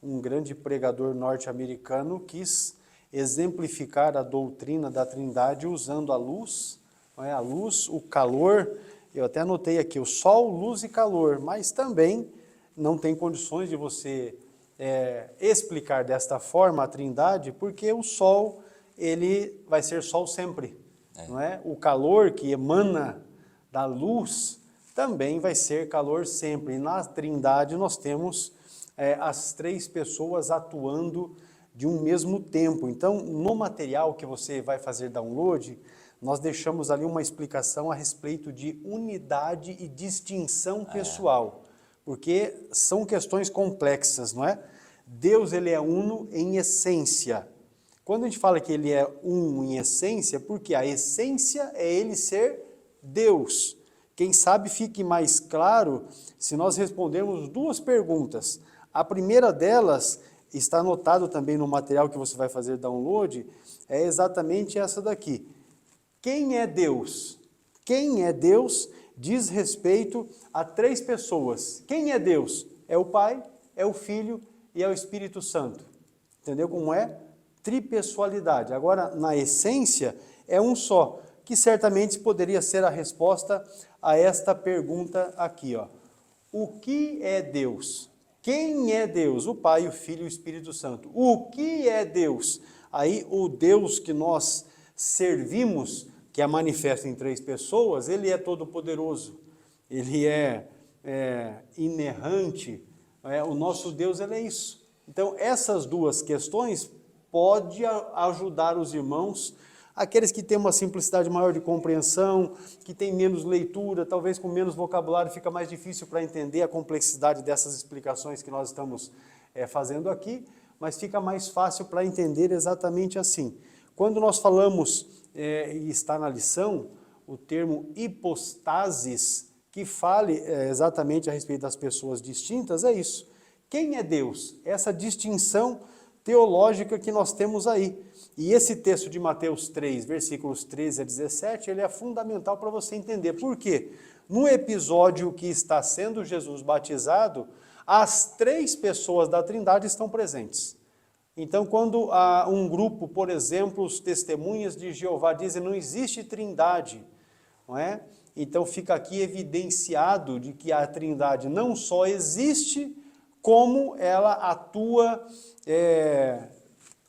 um grande pregador norte-americano quis exemplificar a doutrina da Trindade usando a luz, não é? A luz, o calor, eu até anotei aqui, o sol, luz e calor, mas também não tem condições de você explicar desta forma a Trindade, porque o sol, ele vai ser sol sempre, não é? O calor que emana da luz também vai ser calor sempre. E na Trindade nós temos as três pessoas atuando de um mesmo tempo. Então, no material que você vai fazer download, nós deixamos ali uma explicação a respeito de unidade e distinção pessoal, porque são questões complexas, não é? Deus, ele é uno em essência. Quando a gente fala que ele é uno em essência, porque a essência é ele ser Deus. Quem sabe fique mais claro se nós respondermos duas perguntas. A primeira delas, está anotado também no material que você vai fazer download, é exatamente essa daqui. Quem é Deus? Quem é Deus diz respeito a três pessoas. Quem é Deus? É o Pai, é o Filho e é o Espírito Santo. Entendeu como é? Tripessoalidade. Agora, na essência, é um só, que certamente poderia ser a resposta a esta pergunta aqui, ó. O que é Deus? Quem é Deus? O Pai, o Filho e o Espírito Santo. O que é Deus? Aí, o Deus que nós servimos, que é manifesto em três pessoas, ele é todo-poderoso, ele é inerrante, o nosso Deus, ele é isso. Então, essas duas questões podem ajudar os irmãos, aqueles que têm uma simplicidade maior de compreensão, que têm menos leitura, talvez com menos vocabulário, fica mais difícil para entender a complexidade dessas explicações que nós estamos fazendo aqui, mas fica mais fácil para entender exatamente assim. Quando nós falamos, e está na lição, o termo hipostasis, que fale exatamente a respeito das pessoas distintas, é isso. Quem é Deus? Essa distinção teológica que nós temos aí. E esse texto de Mateus 3, versículos 13 a 17, ele é fundamental para você entender. Por quê? No episódio que está sendo Jesus batizado, as três pessoas da Trindade estão presentes. Então, quando um grupo, por exemplo, os testemunhas de Jeová dizem não existe trindade, não é? Então fica aqui evidenciado de que a Trindade não só existe, como ela atua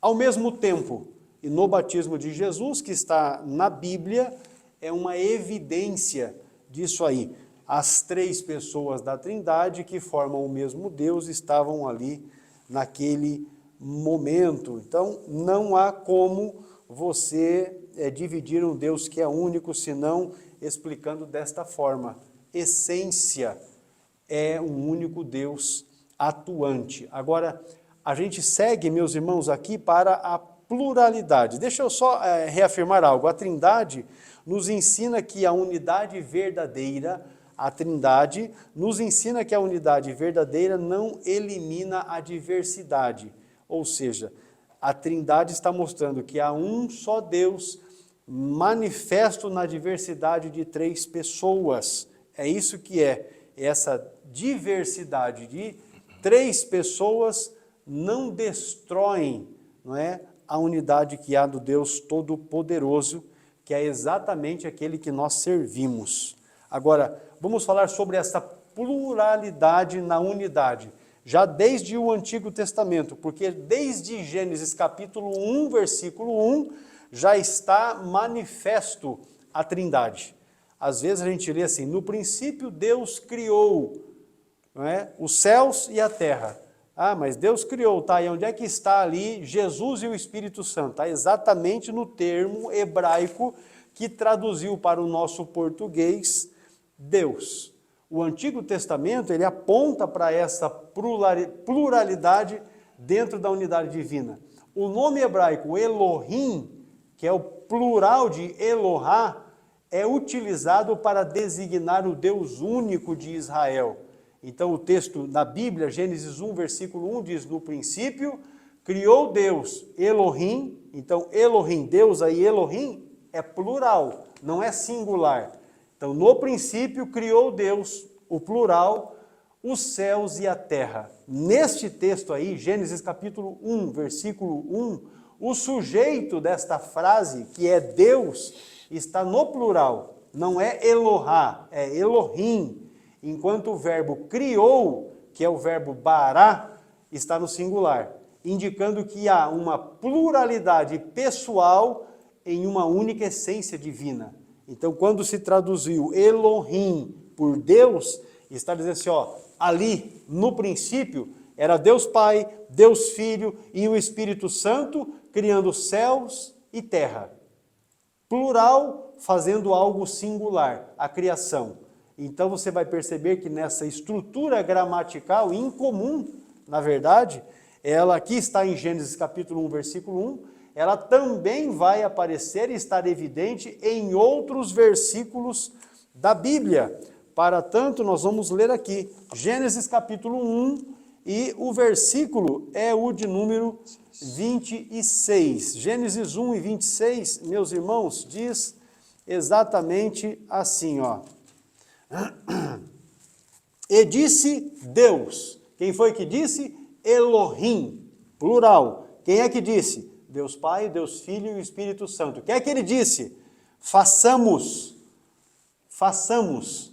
ao mesmo tempo. E no batismo de Jesus, que está na Bíblia, é uma evidência disso aí. As três pessoas da Trindade que formam o mesmo Deus estavam ali naquele momento. Então não há como você dividir um Deus que é único, senão explicando desta forma: essência é um único Deus atuante. Agora, a gente segue, meus irmãos, aqui para a pluralidade. Deixa eu só reafirmar algo. A Trindade nos ensina que a unidade verdadeira, a Trindade nos ensina que a unidade verdadeira não elimina a diversidade. Ou seja, a Trindade está mostrando que há um só Deus manifesto na diversidade de três pessoas. É isso que é. Essa diversidade de três pessoas não destroem, não é, a unidade que há do Deus Todo-Poderoso, que é exatamente aquele que nós servimos. Agora, vamos falar sobre essa pluralidade na unidade, já desde o Antigo Testamento, porque desde Gênesis capítulo 1, versículo 1, já está manifesto a Trindade. Às vezes a gente lê assim: no princípio Deus criou, não é, os céus e a terra. Ah, mas Deus criou, tá? E onde é que está ali Jesus e o Espírito Santo? Está exatamente no termo hebraico que traduziu para o nosso português Deus. O Antigo Testamento, ele aponta para essa pluralidade dentro da unidade divina. O nome hebraico Elohim, que é o plural de Elohá, é utilizado para designar o Deus único de Israel. Então o texto na Bíblia, Gênesis 1, versículo 1, diz: no princípio criou Deus Elohim. Então Elohim, Deus aí, Elohim, é plural, não é singular. Então no princípio criou Deus, o plural, os céus e a terra. Neste texto aí, Gênesis capítulo 1, versículo 1, o sujeito desta frase, que é Deus, está no plural, não é Elohá, é Elohim, enquanto o verbo criou, que é o verbo bará, está no singular, indicando que há uma pluralidade pessoal em uma única essência divina. Então, quando se traduziu Elohim por Deus, está dizendo assim, ó, ali no princípio era Deus Pai, Deus Filho e o Espírito Santo criando céus e terra. Plural, fazendo algo singular, a criação. Então você vai perceber que nessa estrutura gramatical incomum, na verdade, ela aqui está em Gênesis capítulo 1, versículo 1, ela também vai aparecer e estar evidente em outros versículos da Bíblia. Para tanto, nós vamos ler aqui Gênesis capítulo 1 e o versículo é o de número 26. Gênesis 1 e 26, meus irmãos, diz exatamente assim, ó. E disse Deus. Quem foi que disse? Elohim, plural. Quem é que disse? Deus Pai, Deus Filho e o Espírito Santo. Quem é que ele disse? Façamos. Façamos.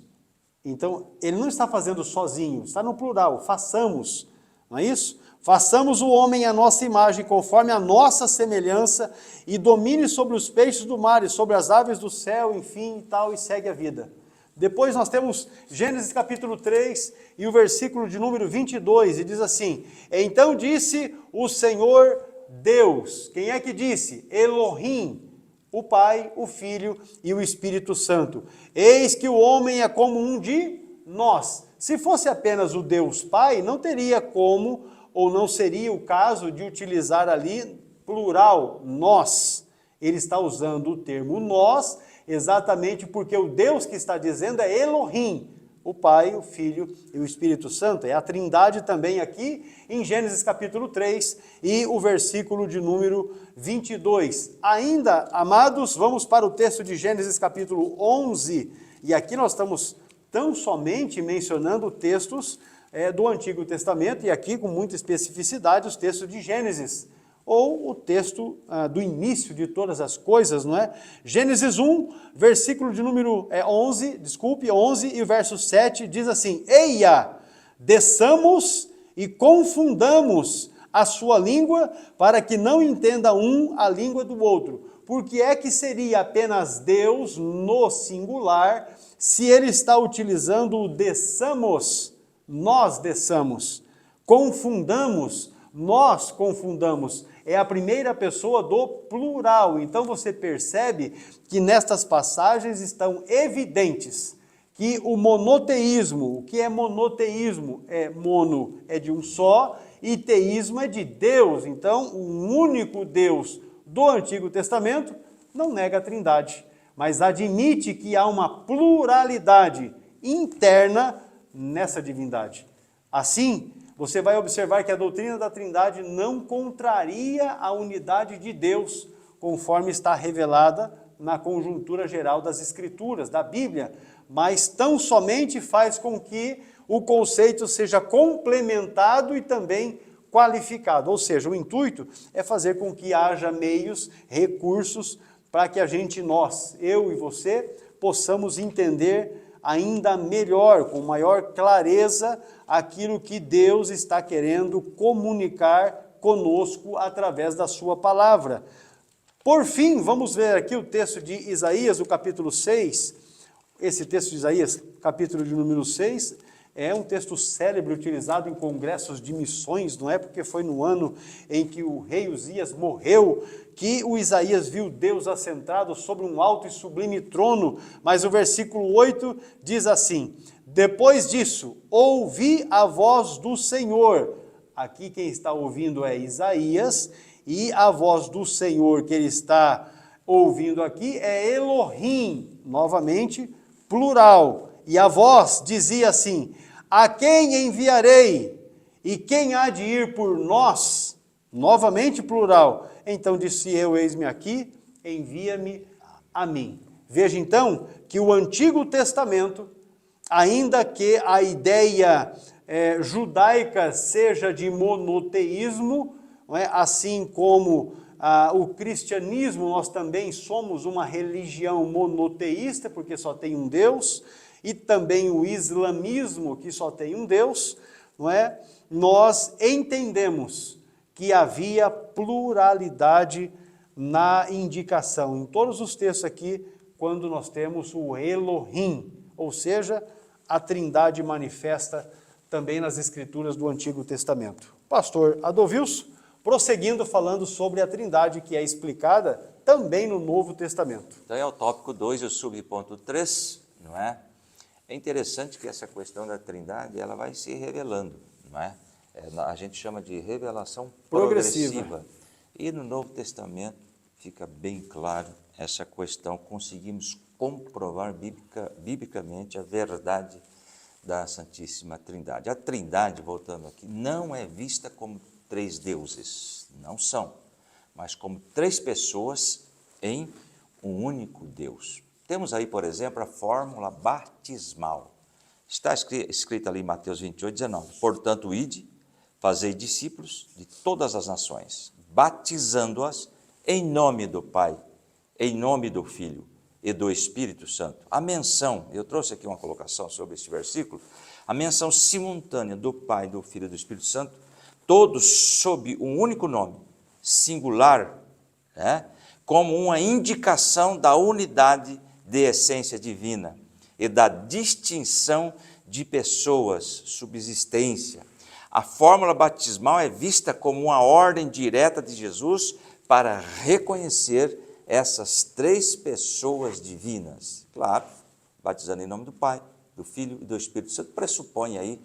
Então, ele não está fazendo sozinho, está no plural. Façamos. Não é isso? Façamos o homem à nossa imagem, conforme a nossa semelhança, e domine sobre os peixes do mar e sobre as aves do céu, enfim, e tal, e segue a vida. Depois nós temos Gênesis capítulo 3 e o versículo de número 22, e diz assim: então disse o Senhor Deus. Quem é que disse? Elohim, o Pai, o Filho e o Espírito Santo. Eis que o homem é como um de nós. Se fosse apenas o Deus Pai, não teria como, ou não seria o caso de utilizar ali plural, nós. Ele está usando o termo nós, exatamente porque o Deus que está dizendo é Elohim, o Pai, o Filho e o Espírito Santo. É a Trindade também aqui em Gênesis capítulo 3 e o versículo de número 22. Ainda, amados, vamos para o texto de Gênesis capítulo 11, e aqui nós estamos tão somente mencionando textos do Antigo Testamento, e aqui com muita especificidade os textos de Gênesis. ou o texto do início de todas as coisas, não é? Gênesis 1, versículo de número 11 e o verso 7 diz assim: Eia, desçamos e confundamos a sua língua, para que não entenda um a língua do outro. Porque é que seria apenas Deus no singular, se ele está utilizando o desçamos, nós desçamos, confundamos, nós confundamos. É a primeira pessoa do plural. Então você percebe que nestas passagens estão evidentes que o monoteísmo, o que é monoteísmo? Mono é de um só e teísmo é de Deus. Então, o único Deus do Antigo Testamento não nega a Trindade, mas admite que há uma pluralidade interna nessa divindade. Assim, você vai observar que a doutrina da Trindade não contraria a unidade de Deus, conforme está revelada na conjuntura geral das Escrituras, da Bíblia, mas tão somente faz com que o conceito seja complementado e também qualificado. Ou seja, o intuito é fazer com que haja meios, recursos, para que a gente, eu e você, possamos entender ainda melhor, com maior clareza, aquilo que Deus está querendo comunicar conosco através da sua palavra. Por fim, vamos ver aqui o texto de Isaías, o capítulo 6. Esse texto de Isaías, capítulo de número 6, é um texto célebre utilizado em congressos de missões, não é? Porque foi no ano em que o rei Uzias morreu, que o Isaías viu Deus assentado sobre um alto e sublime trono, mas o versículo 8 diz assim: depois disso, ouvi a voz do Senhor. Aqui quem está ouvindo é Isaías, e a voz do Senhor que ele está ouvindo aqui é Elohim, novamente plural. E a voz dizia assim: a quem enviarei? E quem há de ir por nós? Novamente plural. Então disse eu, eis-me aqui, envia-me a mim. Veja então que o Antigo Testamento, ainda que a ideia judaica seja de monoteísmo, não é? Assim como o cristianismo, nós também somos uma religião monoteísta, porque só tem um Deus, e também o islamismo, que só tem um Deus, não é? Nós entendemos que havia pluralidade na indicação. Em todos os textos aqui, quando nós temos o Elohim, ou seja, a Trindade manifesta também nas Escrituras do Antigo Testamento. Pastor Adovilson, prosseguindo falando sobre a Trindade, que é explicada também no Novo Testamento. Então é o tópico 2 e o subponto 3, não é? É interessante que essa questão da Trindade, ela vai se revelando, não é? A gente chama de revelação progressiva. E no Novo Testamento fica bem claro essa questão, conseguimos comprovar biblicamente a verdade da Santíssima Trindade. A Trindade, voltando aqui, não é vista como três deuses, não são, mas como três pessoas em um único Deus. Temos aí, por exemplo, a fórmula batismal. Está escrita ali em Mateus 28, 19. Portanto, ide, fazei discípulos de todas as nações, batizando-as em nome do Pai, em nome do Filho e do Espírito Santo. A menção, eu trouxe aqui uma colocação sobre este versículo, a menção simultânea do Pai, do Filho e do Espírito Santo, todos sob um único nome, singular, né? Como uma indicação da unidade de essência divina e da distinção de pessoas, subsistência. A fórmula batismal é vista como uma ordem direta de Jesus para reconhecer essas três pessoas divinas. Claro, batizando em nome do Pai, do Filho e do Espírito Santo, pressupõe aí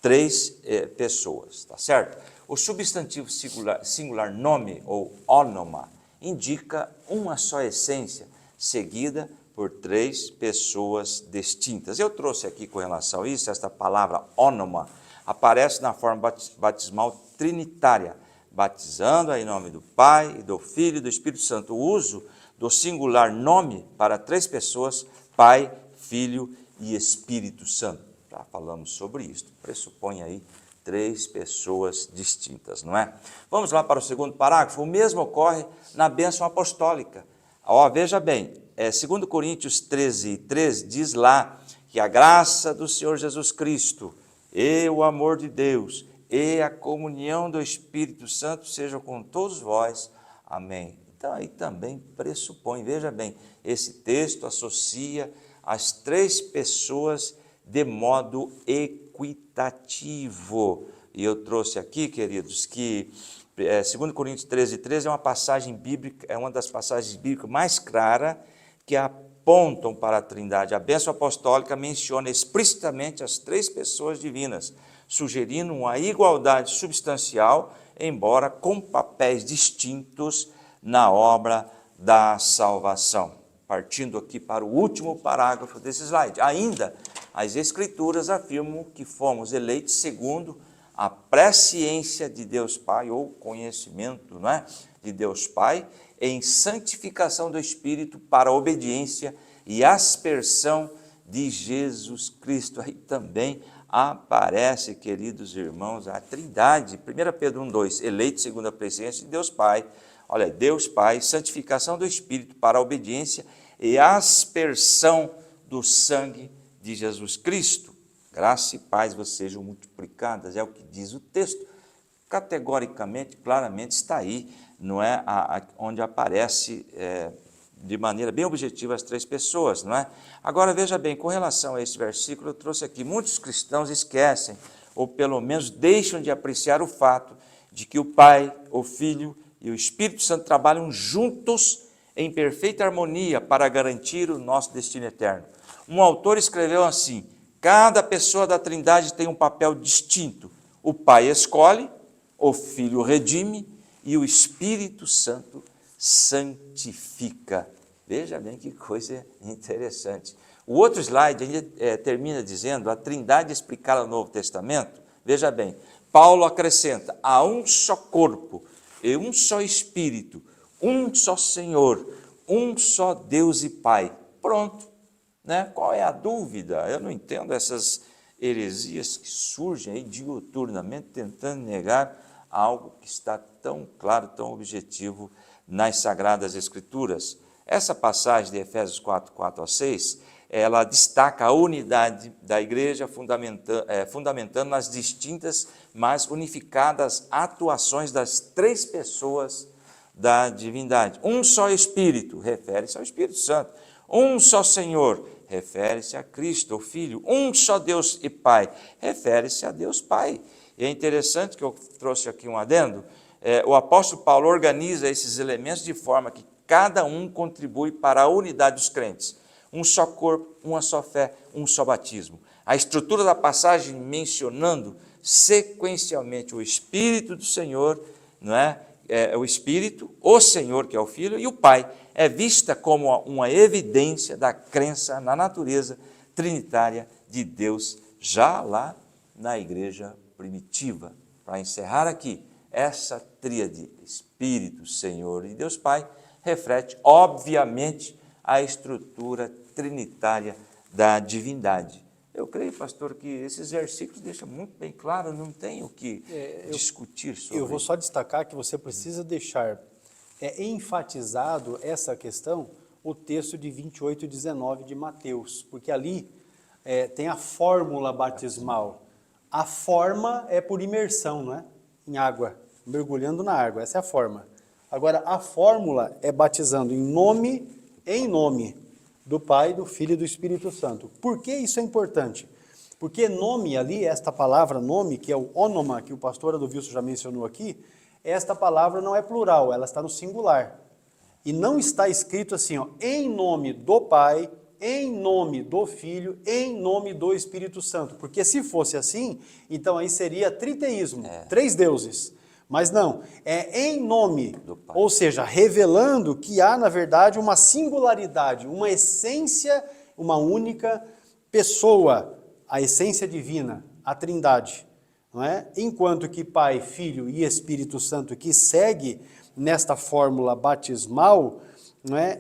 três pessoas, tá certo? O substantivo singular nome ou ônoma indica uma só essência, seguida por três pessoas distintas. Eu trouxe aqui com relação a isso, esta palavra ônoma aparece na forma batismal trinitária, batizando em nome do Pai, e do Filho e do Espírito Santo. O uso do singular nome para três pessoas, Pai, Filho e Espírito Santo. Já falamos sobre isso, pressupõe aí três pessoas distintas, não é? Vamos lá para o segundo parágrafo. O mesmo ocorre na bênção apostólica. Ó, veja bem, 2 Coríntios 13:3 diz lá que a graça do Senhor Jesus Cristo e o amor de Deus e a comunhão do Espírito Santo sejam com todos vós. Amém. Então aí também pressupõe, veja bem, esse texto associa as três pessoas de modo equitativo. E eu trouxe aqui, queridos, que 2 Coríntios 13:13 é uma passagem bíblica, é uma das passagens bíblicas mais claras que apontam para a Trindade. A bênção apostólica menciona explicitamente as três pessoas divinas, sugerindo uma igualdade substancial, embora com papéis distintos na obra da salvação. Partindo aqui para o último parágrafo desse slide. Ainda, as Escrituras afirmam que fomos eleitos segundo a presciência de Deus Pai, ou conhecimento, não é? De Deus Pai, em santificação do Espírito para a obediência e aspersão de Jesus Cristo. Aí também aparece, queridos irmãos, a Trindade. 1 Pedro 1:2, eleito segundo a presciência de Deus Pai. Olha, Deus Pai, santificação do Espírito para a obediência e aspersão do sangue de Jesus Cristo. Graça e paz vos sejam multiplicadas, é o que diz o texto. Categoricamente, claramente está aí, não é? Onde aparece de maneira bem objetiva as três pessoas, não é? Agora veja bem, com relação a esse versículo, eu trouxe aqui, muitos cristãos esquecem, ou pelo menos deixam de apreciar o fato de que o Pai, o Filho e o Espírito Santo trabalham juntos em perfeita harmonia para garantir o nosso destino eterno. Um autor escreveu assim: cada pessoa da Trindade tem um papel distinto. O Pai escolhe, o Filho redime e o Espírito Santo santifica. Veja bem que coisa interessante. O outro slide ainda termina dizendo a Trindade explicada no Novo Testamento. Veja bem, Paulo acrescenta: há um só corpo e um só Espírito, um só Senhor, um só Deus e Pai. Pronto, né? Qual é a dúvida? Eu não entendo essas heresias que surgem aí diuturnamente tentando negar algo que está tão claro, tão objetivo nas Sagradas Escrituras. Essa passagem de Efésios 4:4-6, ela destaca a unidade da igreja, fundamentando nas distintas, mas unificadas atuações das três pessoas da divindade. Um só Espírito, refere-se ao Espírito Santo. Um só Senhor, refere-se a Cristo, o Filho. Um só Deus e Pai, refere-se a Deus Pai. E é interessante que eu trouxe aqui um adendo, o apóstolo Paulo organiza esses elementos de forma que cada um contribui para a unidade dos crentes. Um só corpo, uma só fé, um só batismo. A estrutura da passagem mencionando sequencialmente o Espírito do Senhor, não é? O Espírito, o Senhor, que é o Filho, e o Pai, é vista como uma evidência da crença na natureza trinitária de Deus, já lá na igreja primitiva. Para encerrar aqui, essa tríade, Espírito, Senhor e Deus Pai, reflete, obviamente, a estrutura trinitária da divindade. Eu creio, pastor, que esses versículos deixam muito bem claro, não tem o que discutir sobre. Eu vou só destacar que você precisa deixar enfatizado essa questão, o texto de 28:19 de Mateus, porque ali tem a fórmula batismal. A forma é por imersão, não é? Em água, mergulhando na água, essa é a forma. Agora, a fórmula é batizando em nome do Pai, do Filho e do Espírito Santo. Por que isso é importante? Porque nome ali, esta palavra nome, que é o onoma, que o pastor Adovilson já mencionou aqui, esta palavra não é plural, ela está no singular. E não está escrito assim, em nome do Pai, em nome do Filho, em nome do Espírito Santo. Porque se fosse assim, então aí seria triteísmo, três deuses. Mas não, é em nome, ou seja, revelando que há, na verdade, uma singularidade, uma essência, uma única pessoa, a essência divina, a Trindade. Não é? Enquanto que Pai, Filho e Espírito Santo, que segue nesta fórmula batismal, não é?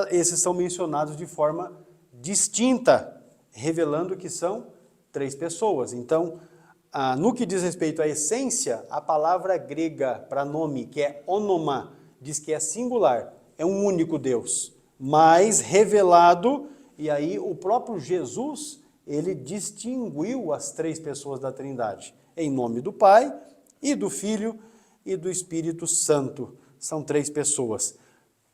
Esses são mencionados de forma distinta, revelando que são três pessoas. Então, No que diz respeito à essência, a palavra grega para nome, que é onoma, diz que é singular, é um único Deus, mas revelado, e aí o próprio Jesus, ele distinguiu as três pessoas da Trindade, em nome do Pai, e do Filho, e do Espírito Santo. São três pessoas.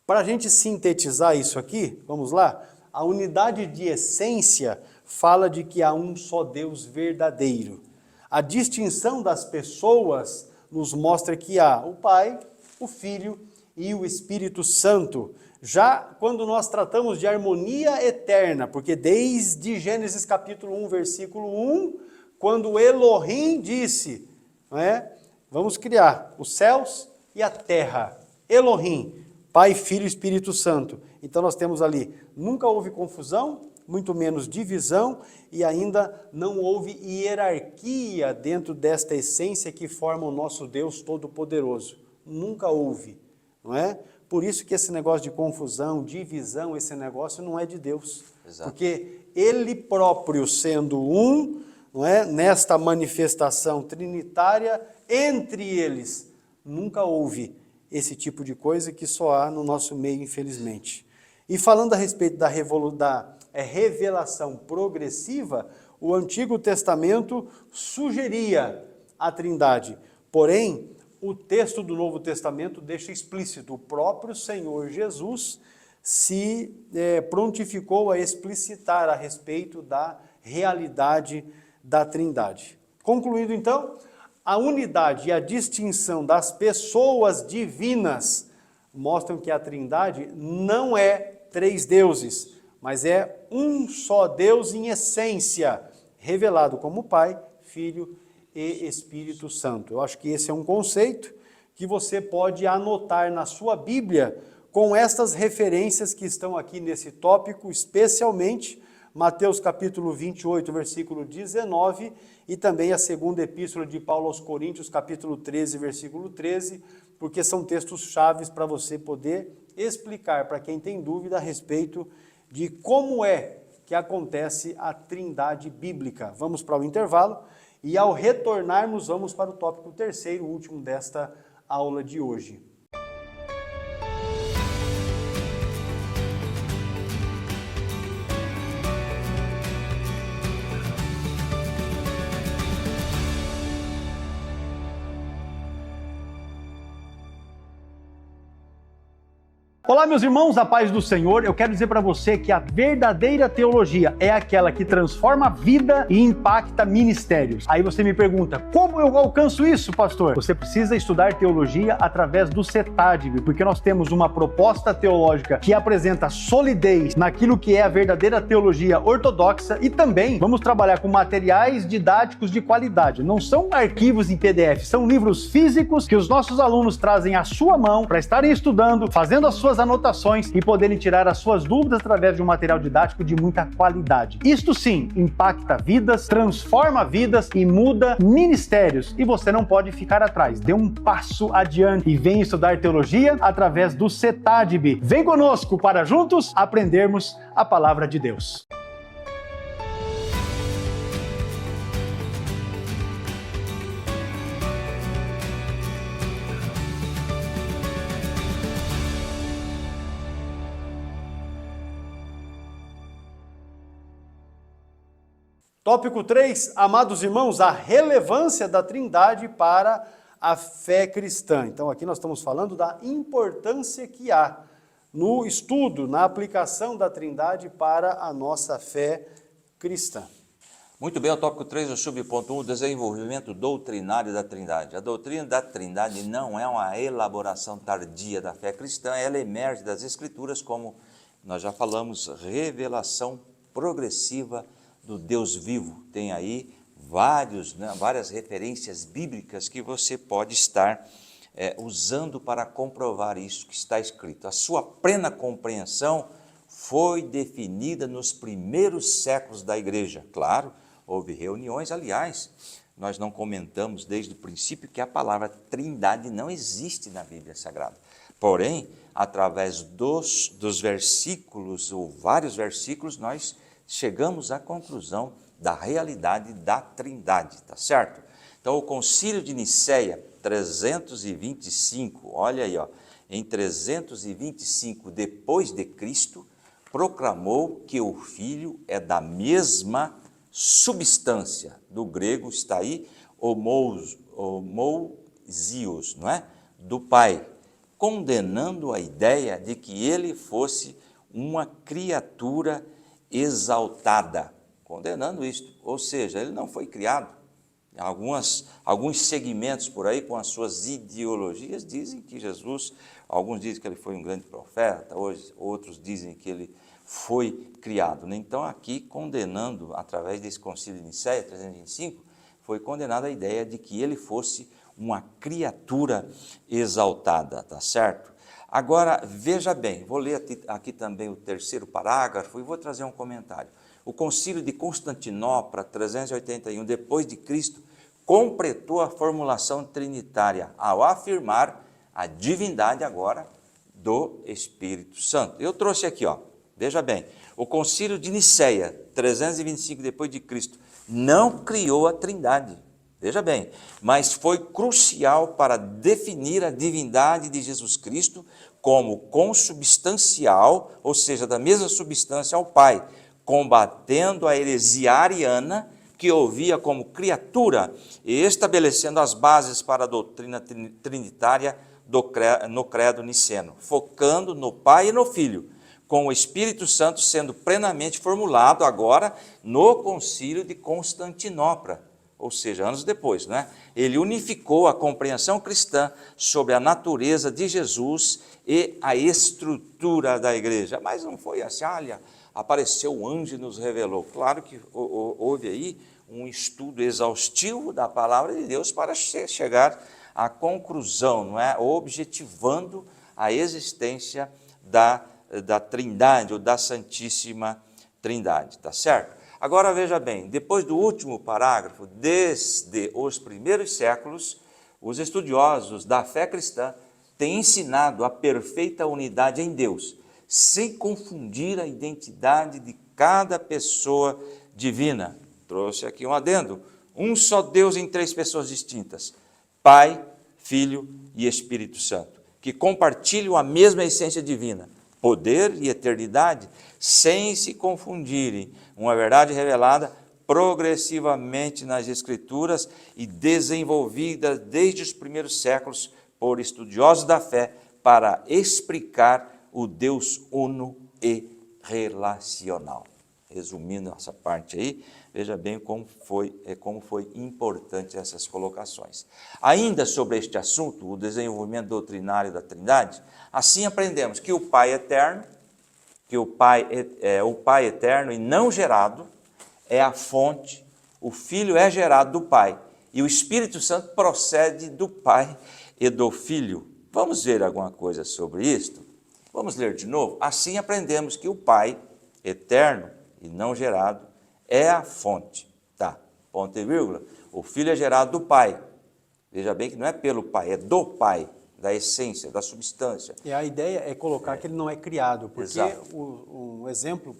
Para a gente sintetizar isso aqui, vamos lá? A unidade de essência fala de que há um só Deus verdadeiro. A distinção das pessoas nos mostra que há o Pai, o Filho e o Espírito Santo. Já quando nós tratamos de harmonia eterna, porque desde Gênesis capítulo 1, versículo 1, quando Elohim disse, não é? Vamos criar os céus e a terra. Elohim, Pai, Filho e Espírito Santo. Então nós temos ali, nunca houve confusão, muito menos divisão, e ainda não houve hierarquia dentro desta essência que forma o nosso Deus Todo-Poderoso. Nunca houve, não é? Por isso que esse negócio de confusão, divisão, esse negócio não é de Deus. Exato. Porque Ele próprio sendo um, não é? Nesta manifestação trinitária, entre eles, nunca houve esse tipo de coisa que só há no nosso meio, infelizmente. E falando a respeito da revelação progressiva, o Antigo Testamento sugeria a Trindade. Porém, o texto do Novo Testamento deixa explícito. O próprio Senhor Jesus se prontificou a explicitar a respeito da realidade da Trindade. Concluindo, então, a unidade e a distinção das pessoas divinas mostram que a Trindade não é três deuses, mas é um só Deus em essência, revelado como Pai, Filho e Espírito Santo. Eu acho que esse é um conceito que você pode anotar na sua Bíblia com estas referências que estão aqui nesse tópico, especialmente Mateus capítulo 28, versículo 19, e também a segunda epístola de Paulo aos Coríntios, capítulo 13, versículo 13, porque são textos chaves para você poder explicar para quem tem dúvida a respeito de como é que acontece a Trindade bíblica. Vamos para o intervalo e ao retornarmos vamos para o tópico terceiro, o último desta aula de hoje. Olá, meus irmãos, a paz do Senhor. Eu quero dizer para você que a verdadeira teologia é aquela que transforma a vida e impacta ministérios. Aí você me pergunta, como eu alcanço isso, pastor? Você precisa estudar teologia através do CETADB, porque nós temos uma proposta teológica que apresenta solidez naquilo que é a verdadeira teologia ortodoxa e também vamos trabalhar com materiais didáticos de qualidade. Não são arquivos em PDF, são livros físicos que os nossos alunos trazem à sua mão para estarem estudando, fazendo as suas anotações e poderem tirar as suas dúvidas através de um material didático de muita qualidade. Isto sim, impacta vidas, transforma vidas e muda ministérios. E você não pode ficar atrás. Dê um passo adiante e venha estudar teologia através do CETADB. Vem conosco para juntos aprendermos a palavra de Deus. Tópico 3, amados irmãos, a relevância da Trindade para a fé cristã. Então aqui nós estamos falando da importância que há no estudo, na aplicação da Trindade para a nossa fé cristã. Muito bem, o tópico 3, o subponto 1, o desenvolvimento doutrinário da Trindade. A doutrina da Trindade não é uma elaboração tardia da fé cristã, ela emerge das Escrituras como, nós já falamos, revelação progressiva do Deus vivo. Tem aí várias referências bíblicas que você pode estar usando para comprovar isso que está escrito. A sua plena compreensão foi definida nos primeiros séculos da igreja. Claro, houve reuniões, aliás, nós não comentamos desde o princípio que a palavra Trindade não existe na Bíblia Sagrada. Porém, através dos versículos, ou vários versículos, nós chegamos à conclusão da realidade da Trindade, tá certo? Então, o Concílio de Nicéia, 325, olha aí, ó, em 325 depois de Cristo, proclamou que o Filho é da mesma substância, do grego está aí, homousios, não é? Do Pai, condenando a ideia de que ele fosse uma criatura exaltada, condenando isto, ou seja, ele não foi criado. Alguns segmentos por aí, com as suas ideologias, dizem que Jesus, alguns dizem que ele foi um grande profeta, outros dizem que ele foi criado. Então, aqui, condenando, através desse Concílio de Nicéia, 325, foi condenada a ideia de que ele fosse uma criatura exaltada, tá certo? Agora, veja bem, vou ler aqui também o terceiro parágrafo e vou trazer um comentário. O Concílio de Constantinopla, 381 depois de Cristo, completou a formulação trinitária ao afirmar a divindade agora do Espírito Santo. Eu trouxe aqui, ó, veja bem, o Concílio de Nicéia, 325 depois de Cristo, não criou a Trindade, veja bem, mas foi crucial para definir a divindade de Jesus Cristo como consubstancial, ou seja, da mesma substância ao Pai, combatendo a heresia ariana, que o via como criatura e estabelecendo as bases para a doutrina trinitária no credo niceno, focando no Pai e no Filho, com o Espírito Santo sendo plenamente formulado agora no Concílio de Constantinopla, ou seja, anos depois, né? Ele unificou a compreensão cristã sobre a natureza de Jesus e a estrutura da igreja. Mas não foi assim, olha, apareceu um anjo e nos revelou. Claro que houve aí um estudo exaustivo da palavra de Deus para chegar à conclusão, não é? Objetivando a existência da Trindade ou da Santíssima Trindade, tá certo? Agora veja bem, depois do último parágrafo, desde os primeiros séculos, os estudiosos da fé cristã têm ensinado a perfeita unidade em Deus, sem confundir a identidade de cada pessoa divina. Trouxe aqui um adendo, um só Deus em três pessoas distintas, Pai, Filho e Espírito Santo, que compartilham a mesma essência divina, poder e eternidade, sem se confundirem, uma verdade revelada progressivamente nas Escrituras e desenvolvida desde os primeiros séculos por estudiosos da fé para explicar o Deus uno e relacional. Resumindo essa parte aí, veja bem como foi importante essas colocações. Ainda sobre este assunto, o desenvolvimento doutrinário da Trindade, assim aprendemos que o Pai eterno, o Pai eterno e não gerado, é a fonte, o Filho é gerado do Pai, e o Espírito Santo procede do Pai e do Filho. Vamos ver alguma coisa sobre isto? Vamos ler de novo? Assim aprendemos que o Pai eterno e não gerado é a fonte, tá? Ponto e vírgula. O Filho é gerado do Pai. Veja bem que não é pelo Pai, é do Pai, da essência, da substância. E a ideia é colocar que ele não é criado, porque Exato. o exemplo,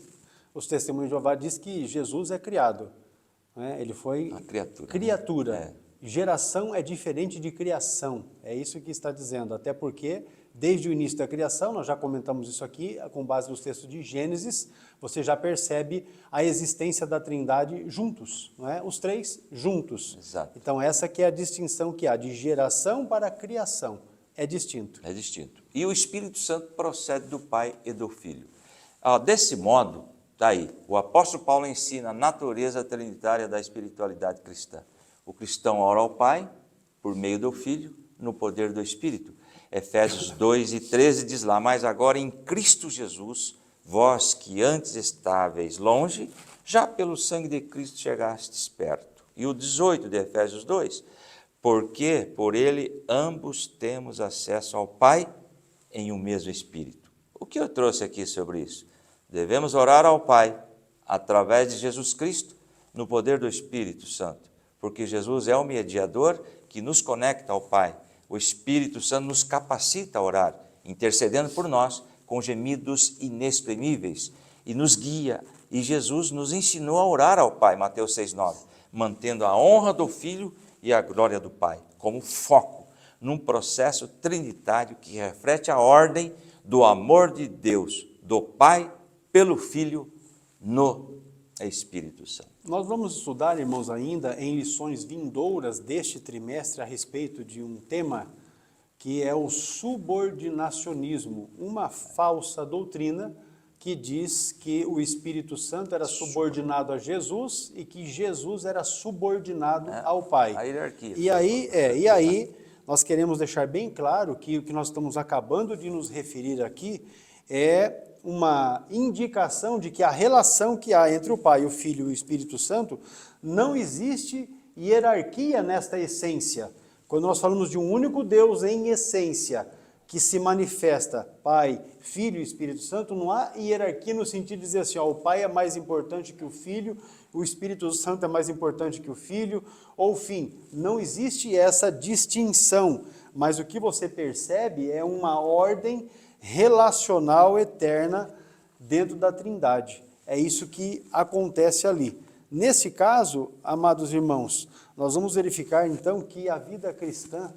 os testemunhos de Jeová diz que Jesus é criado, né? Ele foi Uma criatura. criatura. É. Geração é diferente de criação, é isso que está dizendo, até porque desde o início da criação, nós já comentamos isso aqui, com base nos textos de Gênesis, você já percebe a existência da Trindade juntos, não é? Os três juntos. Exato. Então essa que é a distinção que há, de geração para criação, é distinto. É distinto. E o Espírito Santo procede do Pai e do Filho. Desse modo, está aí, o apóstolo Paulo ensina a natureza trinitária da espiritualidade cristã. O cristão ora ao Pai, por meio do Filho, no poder do Espírito. Efésios 2:13 diz lá, mas agora em Cristo Jesus, vós que antes estáveis longe, já pelo sangue de Cristo chegastes perto. E o 18 de Efésios 2, porque por ele ambos temos acesso ao Pai em um mesmo Espírito. O que eu trouxe aqui sobre isso? Devemos orar ao Pai, através de Jesus Cristo, no poder do Espírito Santo, porque Jesus é o mediador que nos conecta ao Pai. O Espírito Santo nos capacita a orar, intercedendo por nós com gemidos inexprimíveis e nos guia. E Jesus nos ensinou a orar ao Pai, Mateus 6,9, mantendo a honra do Filho e a glória do Pai, como foco num processo trinitário que reflete a ordem do amor de Deus, do Pai pelo Filho no Espírito Santo. Nós vamos estudar, irmãos, ainda em lições vindouras deste trimestre a respeito de um tema que é o subordinacionismo, uma falsa doutrina que diz que o Espírito Santo era subordinado a Jesus e que Jesus era subordinado ao Pai. A hierarquia. E aí nós queremos deixar bem claro que o que nós estamos acabando de nos referir aqui é uma indicação de que a relação que há entre o Pai, o Filho e o Espírito Santo, não existe hierarquia nesta essência. Quando nós falamos de um único Deus em essência, que se manifesta Pai, Filho e Espírito Santo, não há hierarquia no sentido de dizer assim, ó, o Pai é mais importante que o Filho, o Espírito Santo é mais importante que o Filho, ou enfim, não existe essa distinção, mas o que você percebe é uma ordem relacional eterna dentro da Trindade. É isso que acontece ali. Nesse caso, amados irmãos, nós vamos verificar então que a vida cristã,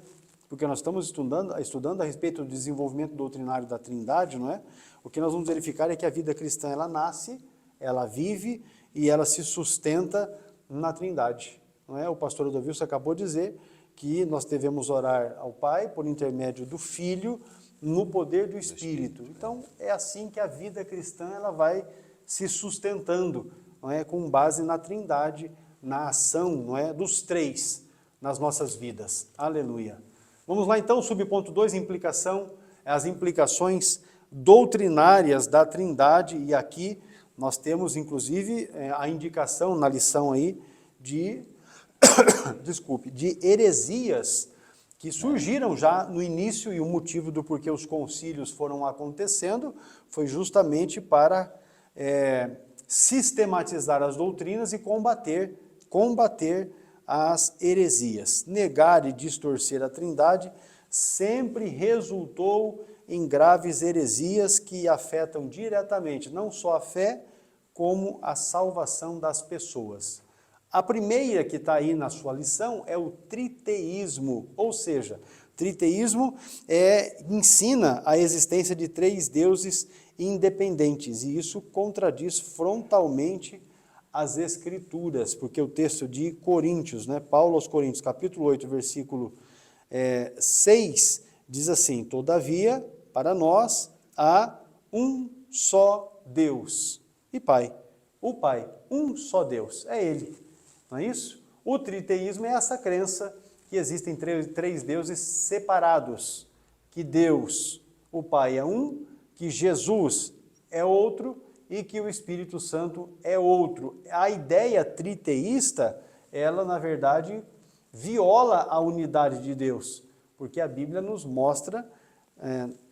porque nós estamos estudando a respeito do desenvolvimento doutrinário da Trindade, não é? O que nós vamos verificar é que a vida cristã, ela nasce, ela vive e ela se sustenta na Trindade, não é? O pastor Odovilson acabou de dizer que nós devemos orar ao Pai por intermédio do Filho, no poder do Espírito. Então, é assim que a vida cristã ela vai se sustentando, não é? Com base na Trindade, na ação, não é? Dos três nas nossas vidas. Aleluia. Vamos lá então, subponto 2, as implicações doutrinárias da Trindade, e aqui nós temos inclusive a indicação na lição aí de, de heresias que surgiram já no início, e o motivo do porquê os concílios foram acontecendo foi justamente para sistematizar as doutrinas e combater as heresias. Negar e distorcer a Trindade sempre resultou em graves heresias que afetam diretamente não só a fé, como a salvação das pessoas. A primeira que está aí na sua lição é o triteísmo, ou seja, triteísmo ensina a existência de três deuses independentes, e isso contradiz frontalmente as Escrituras, porque o texto de Coríntios, né, Paulo aos Coríntios, capítulo 8, versículo 6, diz assim, todavia, para nós, há um só Deus e Pai. O Pai, um só Deus, é Ele, não é isso? O triteísmo é essa crença que existem três deuses separados, que Deus, o Pai é um, que Jesus é outro e que o Espírito Santo é outro. A ideia triteísta, ela na verdade viola a unidade de Deus, porque a Bíblia nos mostra,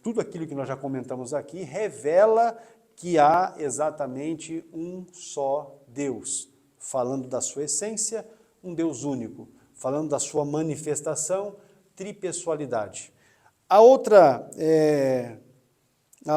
tudo aquilo que nós já comentamos aqui, revela que há exatamente um só Deus, falando da sua essência, um Deus único, falando da sua manifestação, tripessoalidade. A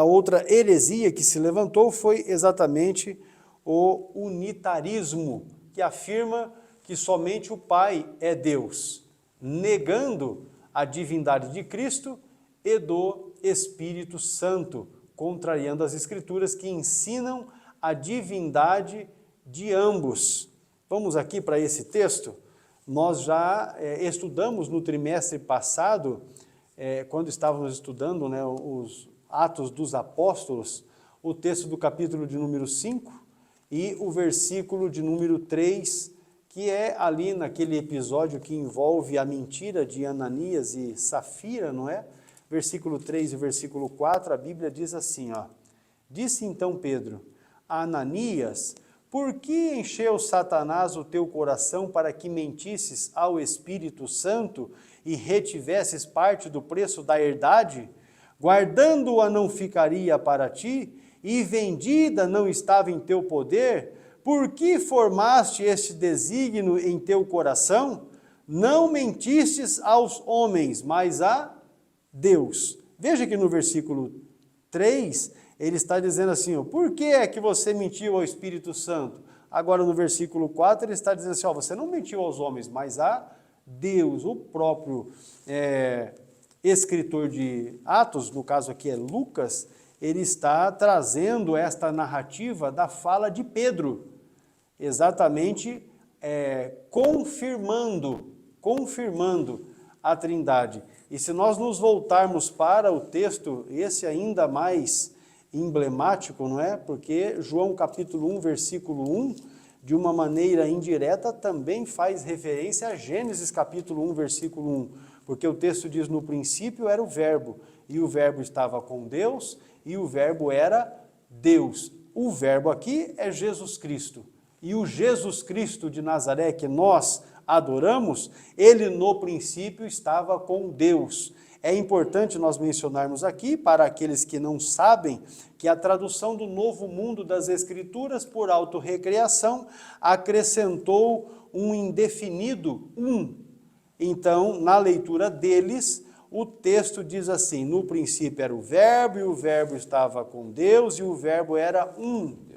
outra heresia que se levantou foi exatamente o unitarismo, que afirma que somente o Pai é Deus, negando a divindade de Cristo e do Espírito Santo, contrariando as Escrituras que ensinam a divindade de ambos. Vamos aqui para esse texto. Nós já estudamos no trimestre passado, quando estávamos estudando, né, os Atos dos Apóstolos, o texto do capítulo de número 5 e o versículo de número 3, que é ali naquele episódio que envolve a mentira de Ananias e Safira, não é? Versículo 3 e versículo 4, a Bíblia diz assim, ó, disse então Pedro a Ananias, por que encheu Satanás o teu coração para que mentisses ao Espírito Santo e retivesses parte do preço da herdade? Guardando-a não ficaria para ti, e vendida não estava em teu poder? Por que formaste este desígnio em teu coração? Não mentistes aos homens, mas a Deus. Veja que no versículo 3, ele está dizendo assim, ó, por que é que você mentiu ao Espírito Santo? Agora no versículo 4, ele está dizendo assim, ó, você não mentiu aos homens, mas a Deus. O próprio escritor de Atos, no caso aqui é Lucas, ele está trazendo esta narrativa da fala de Pedro, exatamente confirmando a Trindade. E se nós nos voltarmos para o texto, esse ainda mais emblemático, não é? Porque João capítulo 1, versículo 1, de uma maneira indireta, também faz referência a Gênesis capítulo 1, versículo 1, porque o texto diz, no princípio era o verbo, e o verbo estava com Deus, e o verbo era Deus. O verbo aqui é Jesus Cristo, e o Jesus Cristo de Nazaré que nós adoramos, ele no princípio estava com Deus. É importante nós mencionarmos aqui, para aqueles que não sabem, que a tradução do Novo Mundo das Escrituras, por autorrecriação, acrescentou um indefinido, Então, na leitura deles, o texto diz assim, no princípio era o verbo, e o verbo estava com Deus, e o verbo era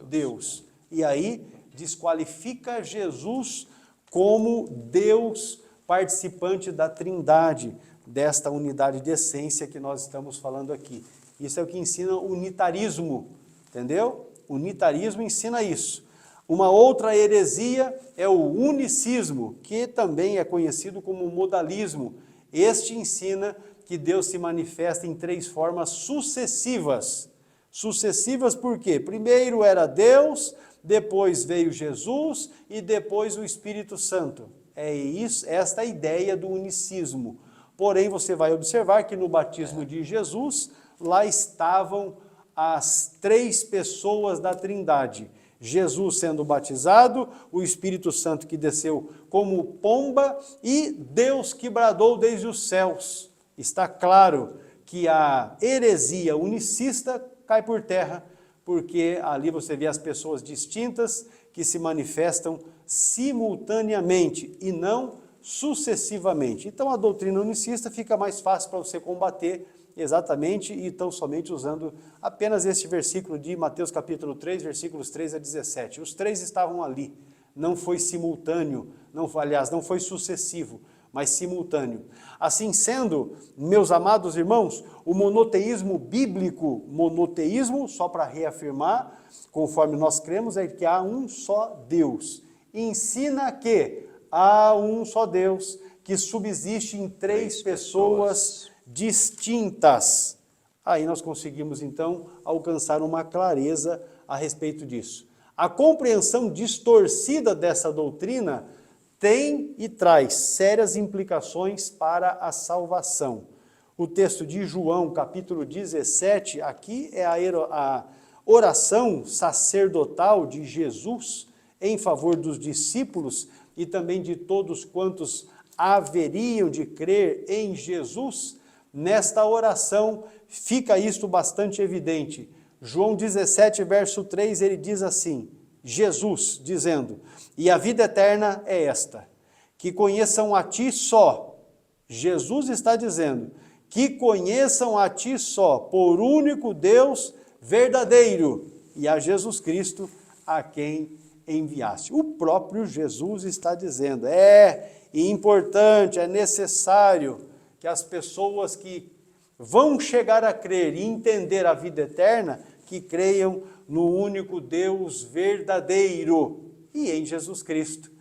Deus. E aí, desqualifica Jesus como Deus participante da Trindade, desta unidade de essência que nós estamos falando aqui. Isso é o que ensina o unitarismo, entendeu? O unitarismo ensina isso. Uma outra heresia é o unicismo, que também é conhecido como modalismo. Este ensina que Deus se manifesta em 3 formas sucessivas. Sucessivas por quê? Primeiro era Deus, depois veio Jesus e depois o Espírito Santo. É isso, esta é a ideia do unicismo. Porém, você vai observar que no batismo de Jesus, lá estavam as 3 pessoas da Trindade. Jesus sendo batizado, o Espírito Santo que desceu como pomba e Deus que bradou desde os céus. Está claro que a heresia unicista cai por terra, porque ali você vê as pessoas distintas que se manifestam simultaneamente e não sucessivamente. Então a doutrina unicista fica mais fácil para você combater exatamente e tão somente usando apenas este versículo de Mateus capítulo 3, versículos 3 a 17. Os 3 estavam ali, não foi simultâneo, não foi sucessivo, mas simultâneo. Assim sendo, meus amados irmãos, o monoteísmo bíblico, só para reafirmar, conforme nós cremos, é que há um só Deus. Ensina que há um só Deus que subsiste em 3 pessoas distintas. Aí nós conseguimos, então, alcançar uma clareza a respeito disso. A compreensão distorcida dessa doutrina tem e traz sérias implicações para a salvação. O texto de João, capítulo 17, aqui é a oração sacerdotal de Jesus em favor dos discípulos e também de todos quantos haveriam de crer em Jesus. Nesta oração fica isto bastante evidente. João 17, verso 3, ele diz assim, Jesus dizendo, e a vida eterna é esta, que conheçam a ti só. Jesus está dizendo, que conheçam a ti só, por único Deus verdadeiro, e a Jesus Cristo a quem enviaste. O próprio Jesus está dizendo, importante, é necessário que as pessoas que vão chegar a crer e entender a vida eterna, que creiam no único Deus verdadeiro e em Jesus Cristo,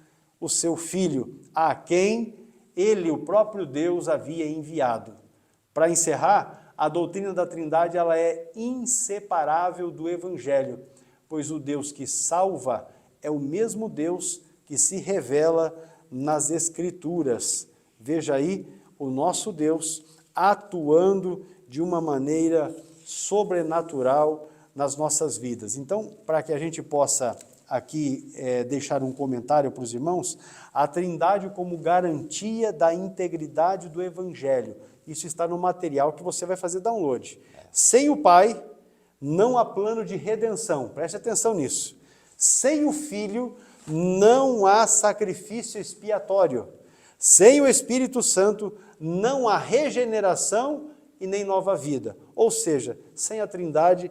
o seu Filho, a quem ele, o próprio Deus, havia enviado. Para encerrar, a doutrina da Trindade ela é inseparável do Evangelho, pois o Deus que salva é o mesmo Deus que se revela nas Escrituras. Veja aí o nosso Deus atuando de uma maneira sobrenatural nas nossas vidas. Então, para que a gente possa aqui deixar um comentário para os irmãos, a Trindade como garantia da integridade do Evangelho. Isso está no material que você vai fazer download. Sem o Pai, não há plano de redenção. Preste atenção nisso. Sem o Filho, não há sacrifício expiatório. Sem o Espírito Santo, não há regeneração e nem nova vida. Ou seja, sem a Trindade,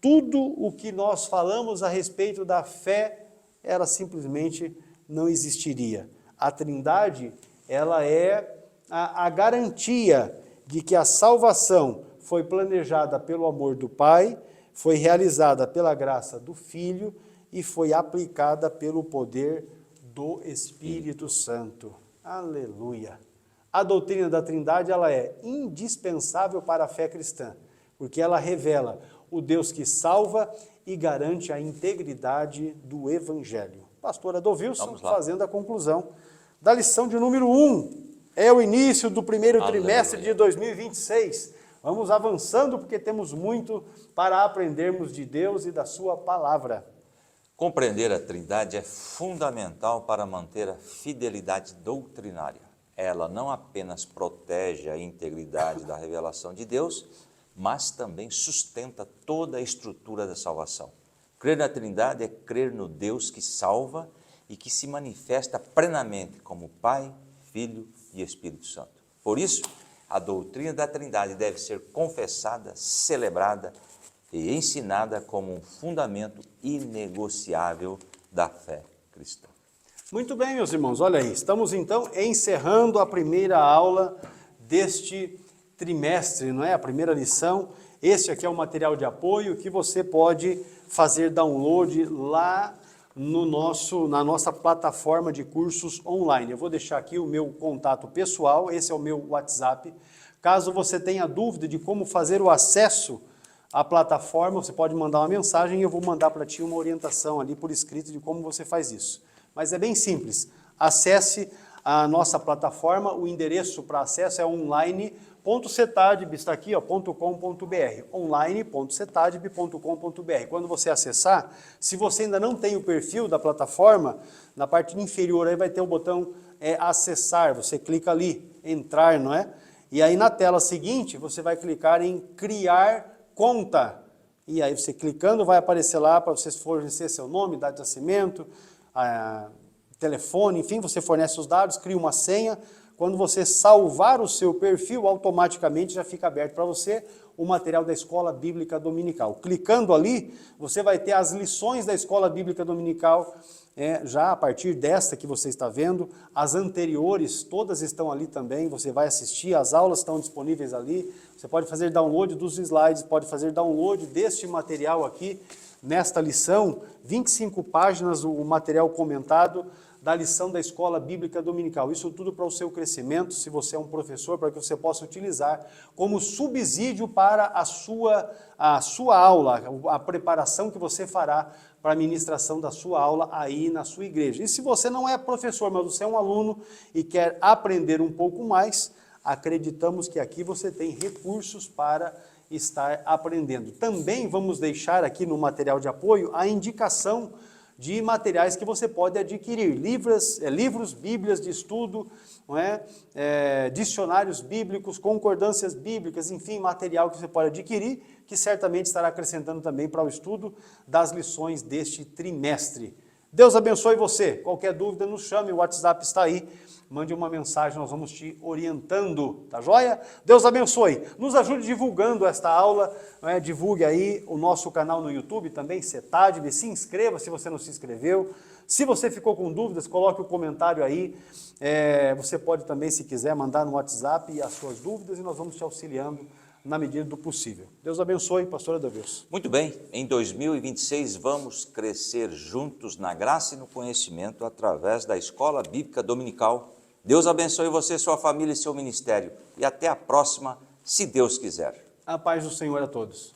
tudo o que nós falamos a respeito da fé, ela simplesmente não existiria. A Trindade ela é a garantia de que a salvação foi planejada pelo amor do Pai, foi realizada pela graça do Filho e foi aplicada pelo poder do Espírito Santo. Aleluia! A doutrina da Trindade, ela é indispensável para a fé cristã, porque ela revela o Deus que salva e garante a integridade do Evangelho. Pastor Adolfilson, fazendo a conclusão da lição de número 1. É o início do primeiro trimestre de 2026. Vamos avançando porque temos muito para aprendermos de Deus e da sua palavra. Compreender a Trindade é fundamental para manter a fidelidade doutrinária. Ela não apenas protege a integridade da revelação de Deus, mas também sustenta toda a estrutura da salvação. Crer na Trindade é crer no Deus que salva e que se manifesta plenamente como Pai, Filho e Espírito Santo. Por isso, a doutrina da Trindade deve ser confessada, celebrada e ensinada como um fundamento inegociável da fé cristã. Muito bem, meus irmãos, olha aí, estamos então encerrando a primeira aula deste trimestre, não é? A primeira lição. Este aqui é o material de apoio que você pode fazer download lá na nossa plataforma de cursos online. Eu vou deixar aqui o meu contato pessoal, esse é o meu WhatsApp. Caso você tenha dúvida de como fazer o acesso à plataforma, você pode mandar uma mensagem e eu vou mandar para ti uma orientação ali por escrito de como você faz isso. Mas é bem simples, acesse a nossa plataforma, o endereço para acesso é online.cetadib, está aqui, .com.br, online.cetadib.com.br. Quando você acessar, se você ainda não tem o perfil da plataforma, na parte inferior aí vai ter o botão acessar, você clica ali, entrar, não é? E aí na tela seguinte, você vai clicar em criar conta. E aí você clicando, vai aparecer lá para você fornecer seu nome, data de nascimento, telefone, enfim, você fornece os dados, cria uma senha. Quando você salvar o seu perfil, automaticamente já fica aberto para você o material da Escola Bíblica Dominical. Clicando ali, você vai ter as lições da Escola Bíblica Dominical, já a partir desta que você está vendo. As anteriores, todas estão ali também, você vai assistir, as aulas estão disponíveis ali. Você pode fazer download dos slides, pode fazer download deste material aqui, nesta lição, 25 páginas, o material comentado da lição da Escola Bíblica Dominical. Isso tudo para o seu crescimento, se você é um professor, para que você possa utilizar como subsídio para a sua aula, a preparação que você fará para a ministração da sua aula aí na sua igreja. E se você não é professor, mas você é um aluno e quer aprender um pouco mais, acreditamos que aqui você tem recursos para estar aprendendo. Também vamos deixar aqui no material de apoio a indicação de materiais que você pode adquirir, livros, bíblias de estudo, não é? Dicionários bíblicos, concordâncias bíblicas, enfim, material que você pode adquirir, que certamente estará acrescentando também para o estudo das lições deste trimestre. Deus abençoe você. Qualquer dúvida, nos chame, o WhatsApp está aí. Mande uma mensagem, nós vamos te orientando, tá joia? Deus abençoe. Nos ajude divulgando esta aula, divulgue aí o nosso canal no YouTube também, Cetadib, se inscreva se você não se inscreveu. Se você ficou com dúvidas, coloque o comentário aí. Você pode também, se quiser, mandar no WhatsApp as suas dúvidas e nós vamos te auxiliando na medida do possível. Deus abençoe, pastor Adolfilson. Muito bem, em 2026 vamos crescer juntos na graça e no conhecimento através da Escola Bíblica Dominical. Deus abençoe você, sua família e seu ministério. E até a próxima, se Deus quiser. A paz do Senhor a todos.